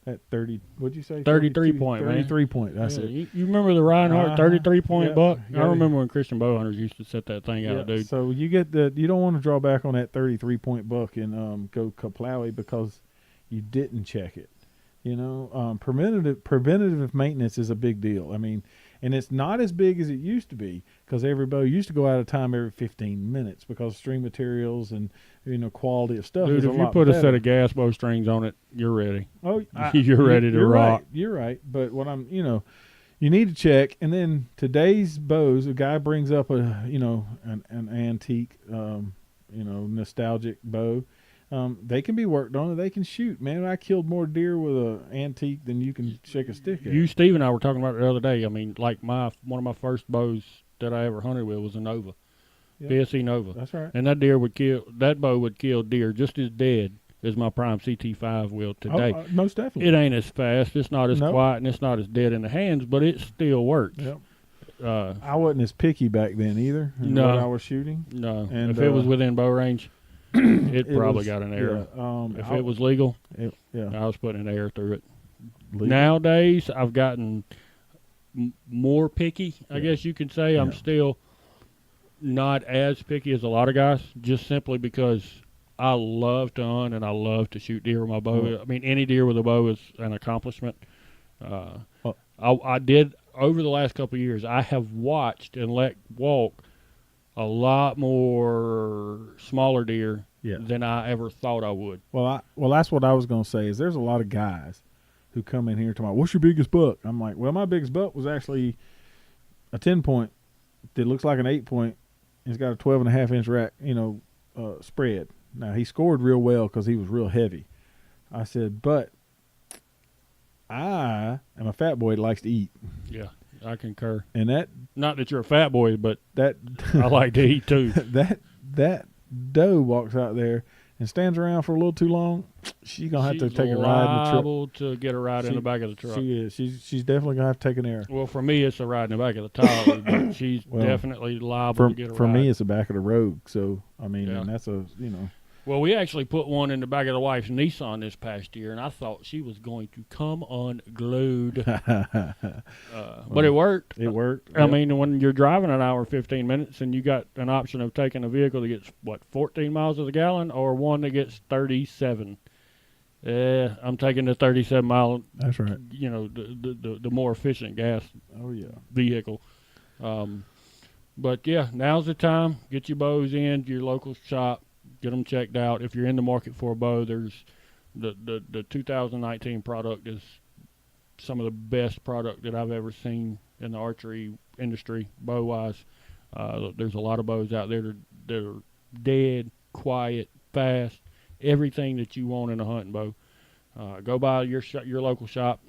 that 30. What'd you say? 33 point, man. 33 point. That's it. You remember the Reinhardt 33 point buck? I remember when Christian bow hunters used to set that thing out, dude. So you get you don't want to draw back on that 33 point buck and go kaplowy because you didn't check it. Preventative maintenance is a big deal. I mean, and it's not as big as it used to be because every bow used to go out of time every 15 minutes because string materials and quality of stuff. Dude, is if you put a set of gas bow strings on it, you're ready. Oh, you're ready to rock. Right. You're right. But what you need to check. And then today's bows, a guy brings up an antique, nostalgic bow. They can be worked on and they can shoot. Man, I killed more deer with an antique than you can shake a stick at. You, Steve, and I were talking about it the other day. I mean, like one of my first bows that I ever hunted with was a Nova, PSE Nova. That's right. And that bow would kill deer just as dead as my Prime CT5 will today. Most definitely. It ain't as fast. It's not as quiet, and it's not as dead in the hands, but it still works. Yep. I wasn't as picky back then either. When I was shooting. No. And if it was within bow range, it probably got an arrow. Yeah, if it was legal, I was putting an air through it. Legal. Nowadays, I've gotten more picky, I guess you could say. I'm still not as picky as a lot of guys, just simply because I love to hunt and I love to shoot deer with my bow. I mean, any deer with a bow is an accomplishment. I did, over the last couple of years, I have watched and let walk a lot more smaller deer than I ever thought I would. Well, that's what I was going to say. Is there's a lot of guys who come in here to my, what's your biggest buck? I'm like, well, my biggest buck was actually a 10 point that looks like an 8 point. It's got a 12.5 inch rack, spread. Now he scored real well because he was real heavy. I said, but I am a fat boy that likes to eat, Yeah, I concur. and Not that you're a fat boy, but that I like to eat too. that doe walks out there and stands around for a little too long. She's gonna have to She's take a ride in the truck. liable to get a ride in the back of the truck. She is. She's definitely gonna have to take an air. Well, for me, it's a ride in the back of the Tahoe, but she's Well, definitely liable to get a ride. For me, it's the back of the Rogue. So I mean, Yeah. and that's a Well, we actually put one in the back of the wife's Nissan this past year, and I thought she was going to come unglued. But it worked. It worked. I mean, when you're driving an hour 15 minutes and you got an option of taking a vehicle that gets, 14 miles to the gallon or one that gets 37. I'm taking the 37 mile, That's right. the more efficient gas Oh yeah. vehicle. But yeah, now's the time. Get your bows in your local shop. Get them checked out. If you're in the market for a bow, there's the 2019 product is some of the best product that I've ever seen in the archery industry, bow wise. There's a lot of bows out there that are dead, quiet, fast, everything that you want in a hunting bow. Go by your local shop.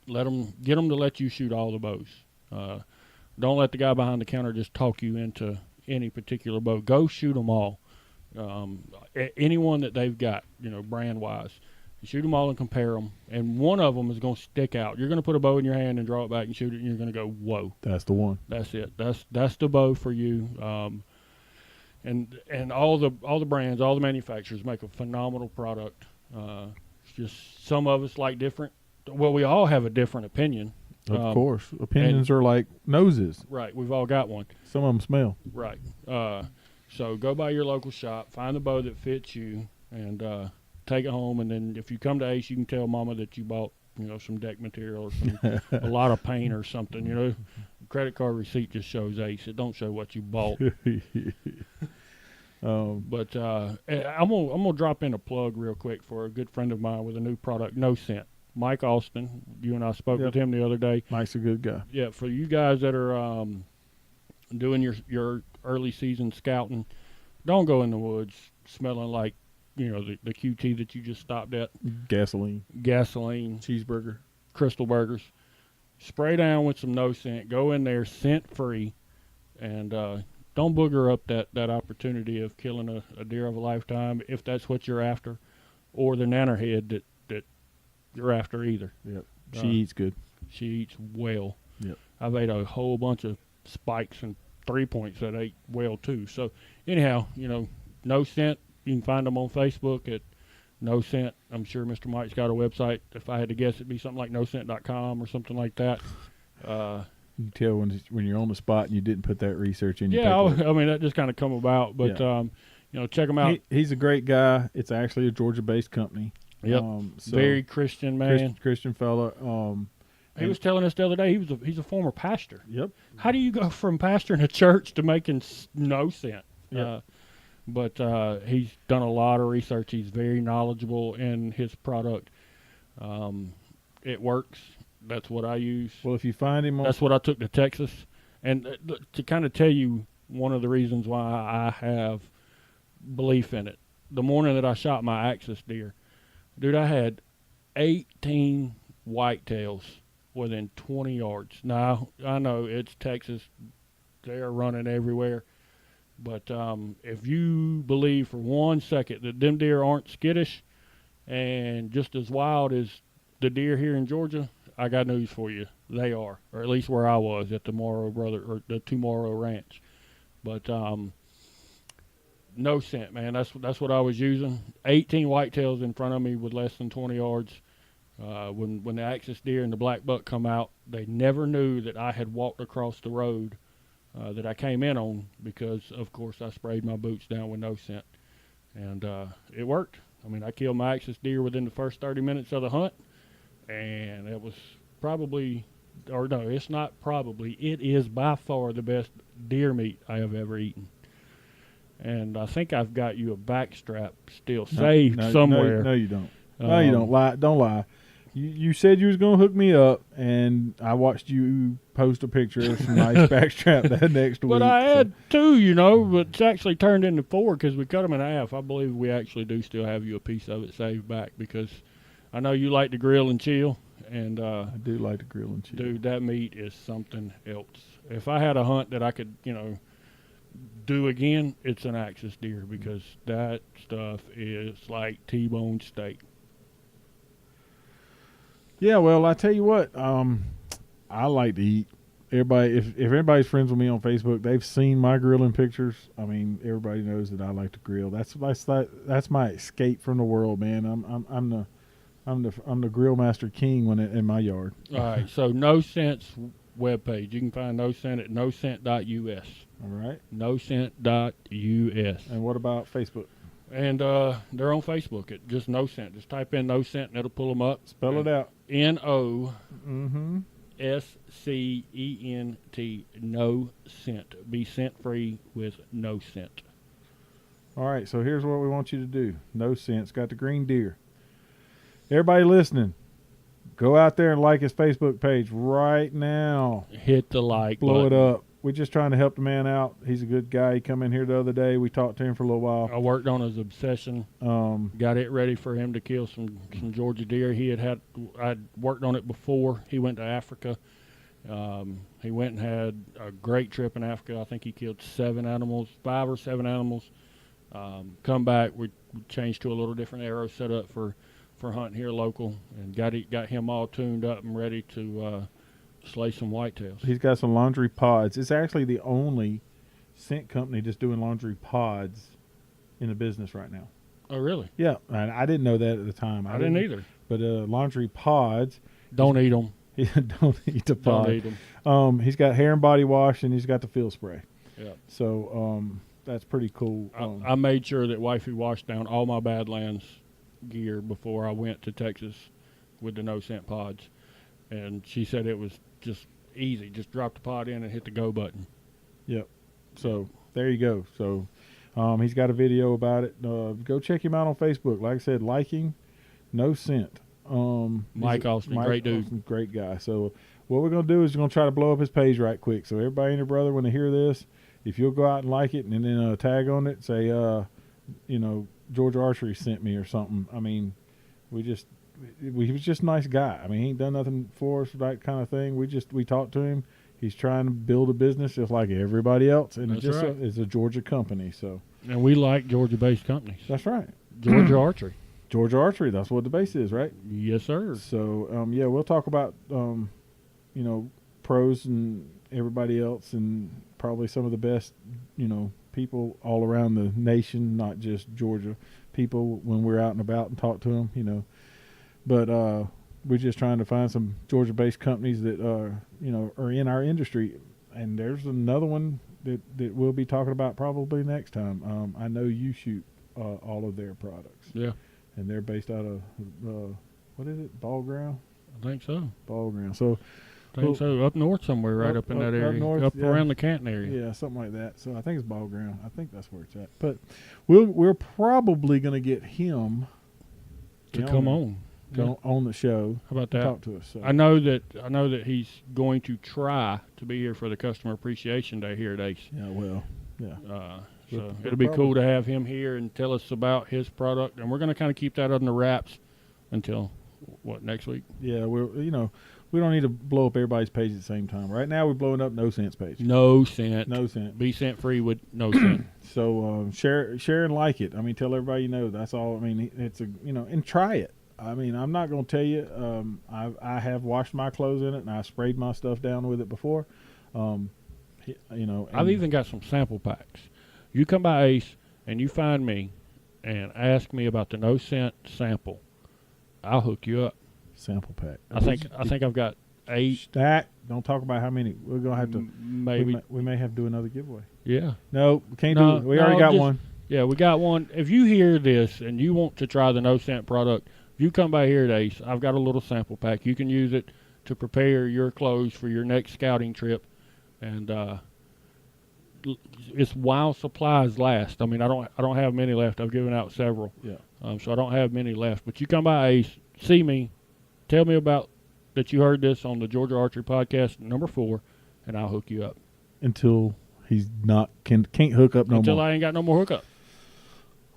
Get them to let you shoot all the bows. Don't let the guy behind the counter just talk you into any particular bow. Go shoot them all. Anyone that they've got, brand wise, shoot them all and compare them. And one of them is going to stick out. You're going to put a bow in your hand and draw it back and shoot it, and you're going to go, whoa. That's the one. That's it. That's the bow for you. And all the brands, all the manufacturers make a phenomenal product. It's just some of us like different. Well, we all have a different opinion. Of course, opinions are like noses. Right. We've all got one. Some of them smell. Right. So go by your local shop, find the bow that fits you, and take it home. And then if you come to Ace, you can tell Mama that you bought, some deck material or a lot of paint or something. Credit card receipt just shows Ace. It don't show what you bought. But I'm gonna drop in a plug real quick for a good friend of mine with a new product, No Scent. Mike Austin. You and I spoke with him the other day. Mike's a good guy. Yeah, for you guys that are doing your early season scouting, don't go in the woods smelling like the QT that you just stopped at. Gasoline, Cheeseburger, Crystal Burgers. Spray down with some No Scent. Go in there scent free, and don't booger up that opportunity of killing a deer of a lifetime if that's what you're after, or the nannerhead that you're after either. Yep. She eats good. She eats well. Yep. I've ate a whole bunch of spikes and 3-points that ate well too. So anyhow, No Scent. You can find them on Facebook at No Scent. I'm sure Mr. Mike's got a website. If I had to guess, it'd be something like noscent.com or something like that. You can tell when you're on the spot and you didn't put that research in your Yeah, paperwork. I mean that just kind of come about. But check them out. He's a great guy. It's actually a Georgia-based company. Yep. Very Christian man. Christian fella. He was telling us the other day he's a former pastor. Yep. How do you go from pastoring a church to making No Scent? Yep. But he's done a lot of research. He's very knowledgeable in his product. It works. That's what I use. Well, if you find him on... That's what I took to Texas. And to kind of tell you one of the reasons why I have belief in it, the morning that I shot my axis deer, dude, I had 18 whitetails within 20 yards. Now, I know it's Texas. They're running everywhere. But if you believe for 1 second that them deer aren't skittish and just as wild as the deer here in Georgia, I got news for you. They are, or at least where I was at the the Two Morrow Ranch. But No Scent, man. That's what I was using. 18 whitetails in front of me with less than 20 yards. When the axis deer and the black buck come out, they never knew that I had walked across the road that I came in on because, of course, I sprayed my boots down with No Scent. And it worked. I mean, I killed my axis deer within the first 30 minutes of the hunt, and it was it's not probably, it is by far the best deer meat I have ever eaten. And I think I've got you a backstrap still saved somewhere. No, you don't. No, you don't lie. Don't lie. You said you was going to hook me up, and I watched you post a picture of some nice backstrap that next week. But I had two, but it's actually turned into 4 because we cut them in half. I believe we actually do still have you a piece of it saved back because I know you like to grill and chill, and I do like to grill and chew. dude, that meat is something else. If I had a hunt that I could, do again, it's an axis deer because that stuff is like T-bone steak. Yeah, well, I tell you what, I like to eat. Everybody, if everybody's friends with me on Facebook, they've seen my grilling pictures. I mean, everybody knows that I like to grill. That's my escape from the world, man. I'm the grill master king in my yard. All right, so No Scent's webpage. You can find No Scent at noscent.us. All right. Noscent.us. And what about Facebook? And they're on Facebook at just No Scent. Just type in No Scent and it'll pull them up. Spell it out. NOSCENT. No Scent. Be scent free with No Scent. All right. So here's what we want you to do. No Sense got the green deer. Everybody listening, go out there and like his Facebook page right now. Hit the like Blow button. it up. We're just trying to help the man out. He's a good guy. He come in here the other day. We talked to him for a little while. I worked on his obsession. Got it ready for him to kill some Georgia deer. I'd worked on it before. He went to Africa. He went and had a great trip in Africa. I think he killed 5 or 7 animals. Come back, we changed to a little different arrow setup for hunting here local, and got him all tuned up and ready to slay some whitetails. He's got some laundry pods. It's actually the only scent company just doing laundry pods in the business right now. Oh, really? Yeah, and I didn't know that at the time. I didn't either. But laundry pods. Don't eat them. Don't eat the pod. Don't eat them. He's got hair and body wash, and he's got the field spray. Yeah. So that's pretty cool. I made sure that wifey washed down all my Badlands gear before I went to Texas with the No Scent pods, and she said it was just easy. Just drop the pod in and hit the go button. Yep. So there you go. So he's got a video about it. Go check him out on Facebook. Like I said, liking No Scent. Mike Austin, great dude. Austin, great guy. So what we're going to do is we're going to try to blow up his page right quick. So everybody and your brother, when they hear this, if you'll go out and like it and then tag on it, say, Georgia Archery sent me or something. I mean, he was just a nice guy. I mean, he ain't done nothing for us, that kind of thing. We talked to him. He's trying to build a business just like everybody else, and it's a Georgia company. So, and we like Georgia-based companies. That's right. Georgia Archery. Georgia Archery. That's what the base is, right? Yes, sir. So, we'll talk about pros and everybody else, and probably some of the best, people all around the nation, not just Georgia people, when we're out and about and talk to them, But we're just trying to find some Georgia-based companies that are in our industry. And there's another one that we'll be talking about probably next time. I know you shoot all of their products. Yeah. And they're based out of, what is it, Ball Ground? I think so. Ball Ground. So, Up north somewhere, right up in that area. North, around the Canton area. Yeah, something like that. So I think it's Ball Ground. I think that's where it's at. But we're probably going to get him to come on the show. How about that? Talk to us. So. I know that he's going to try to be here for the Customer Appreciation Day here at Ace. Yeah, well, yeah. So it'll be cool to have him here and tell us about his product, and we're going to kind of keep that under wraps until next week. Yeah, we don't need to blow up everybody's page at the same time. Right now, we're blowing up No Scent's page. No Scent. No Scent. Be scent free with No Scent. So share and like it. I mean, tell everybody you know. That's all. I mean, it's and try it. I mean, I'm not going to tell you. I have washed my clothes in it, and I sprayed my stuff down with it before. I've even got some sample packs. You come by Ace and you find me and ask me about the No Scent sample, I'll hook you up. Sample pack. I think I've got 8. Stack. Don't talk about how many. We're gonna have to. Maybe we may have to do another giveaway. Yeah. No, we can't do it. We already got one. Yeah, we got one. If you hear this and you want to try the No Scent product, if you come by here at Ace, I've got a little sample pack. You can use it to prepare your clothes for your next scouting trip, and it's while supplies last. I mean, I don't have many left. I've given out several. Yeah. So I don't have many left. But you come by Ace, see me, tell me about that you heard this on the Georgia Archery Podcast number 4, and I'll hook you up. Until he's can't hook up no more. Until I ain't got no more hookup.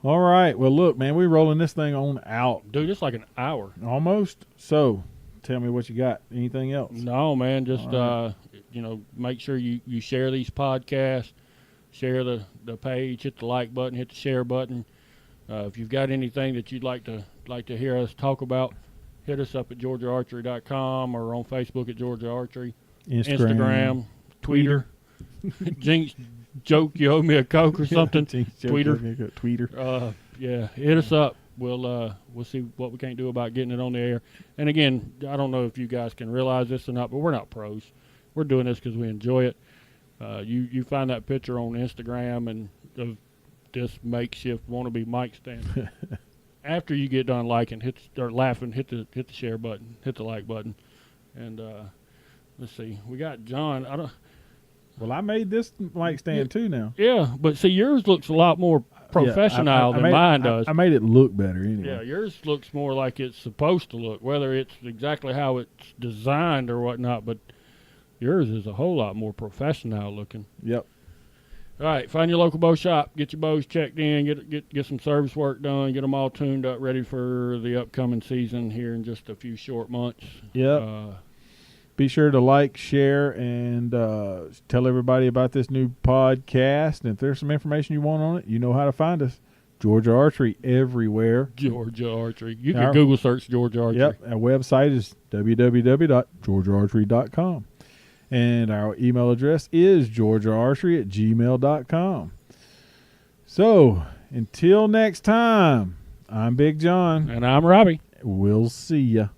All right. Well, look, man, we're rolling this thing on out. Dude, it's like an hour. Almost. So tell me what you got. Anything else? No, man. Just All make sure you share these podcasts, share the page, hit the like button, hit the share button. If you've got anything that you'd like to hear us talk about, hit us up at GeorgiaArchery.com or on Facebook at Georgia Archery, Instagram, Twitter. Jinx joke you owe me a Coke or something. Tweeter. Yeah, hit us up. We'll see what we can't do about getting it on the air. And again, I don't know if you guys can realize this or not, but we're not pros. We're doing this because we enjoy it. You find that picture on Instagram and of this makeshift wannabe mic stand. After you get done liking, start laughing, hit the share button, hit the like button, and let's see. We got John. Well, I made this mic stand too now. Yeah, but see, yours looks a lot more professional than mine does. I made it look better anyway. Yeah, yours looks more like it's supposed to look, whether it's exactly how it's designed or whatnot, but yours is a whole lot more professional looking. Yep. All right, find your local bow shop, get your bows checked in, get some service work done, get them all tuned up, ready for the upcoming season here in just a few short months. Yep. Be sure to like, share, and tell everybody about this new podcast. And if there's some information you want on it, you know how to find us. Georgia Archery everywhere. Georgia Archery. You can Google search Georgia Archery. Yep. Our website is www.georgiaarchery.com. And our email address is georgiaarchery@gmail.com. So, until next time, I'm Big John. And I'm Robbie. We'll see ya.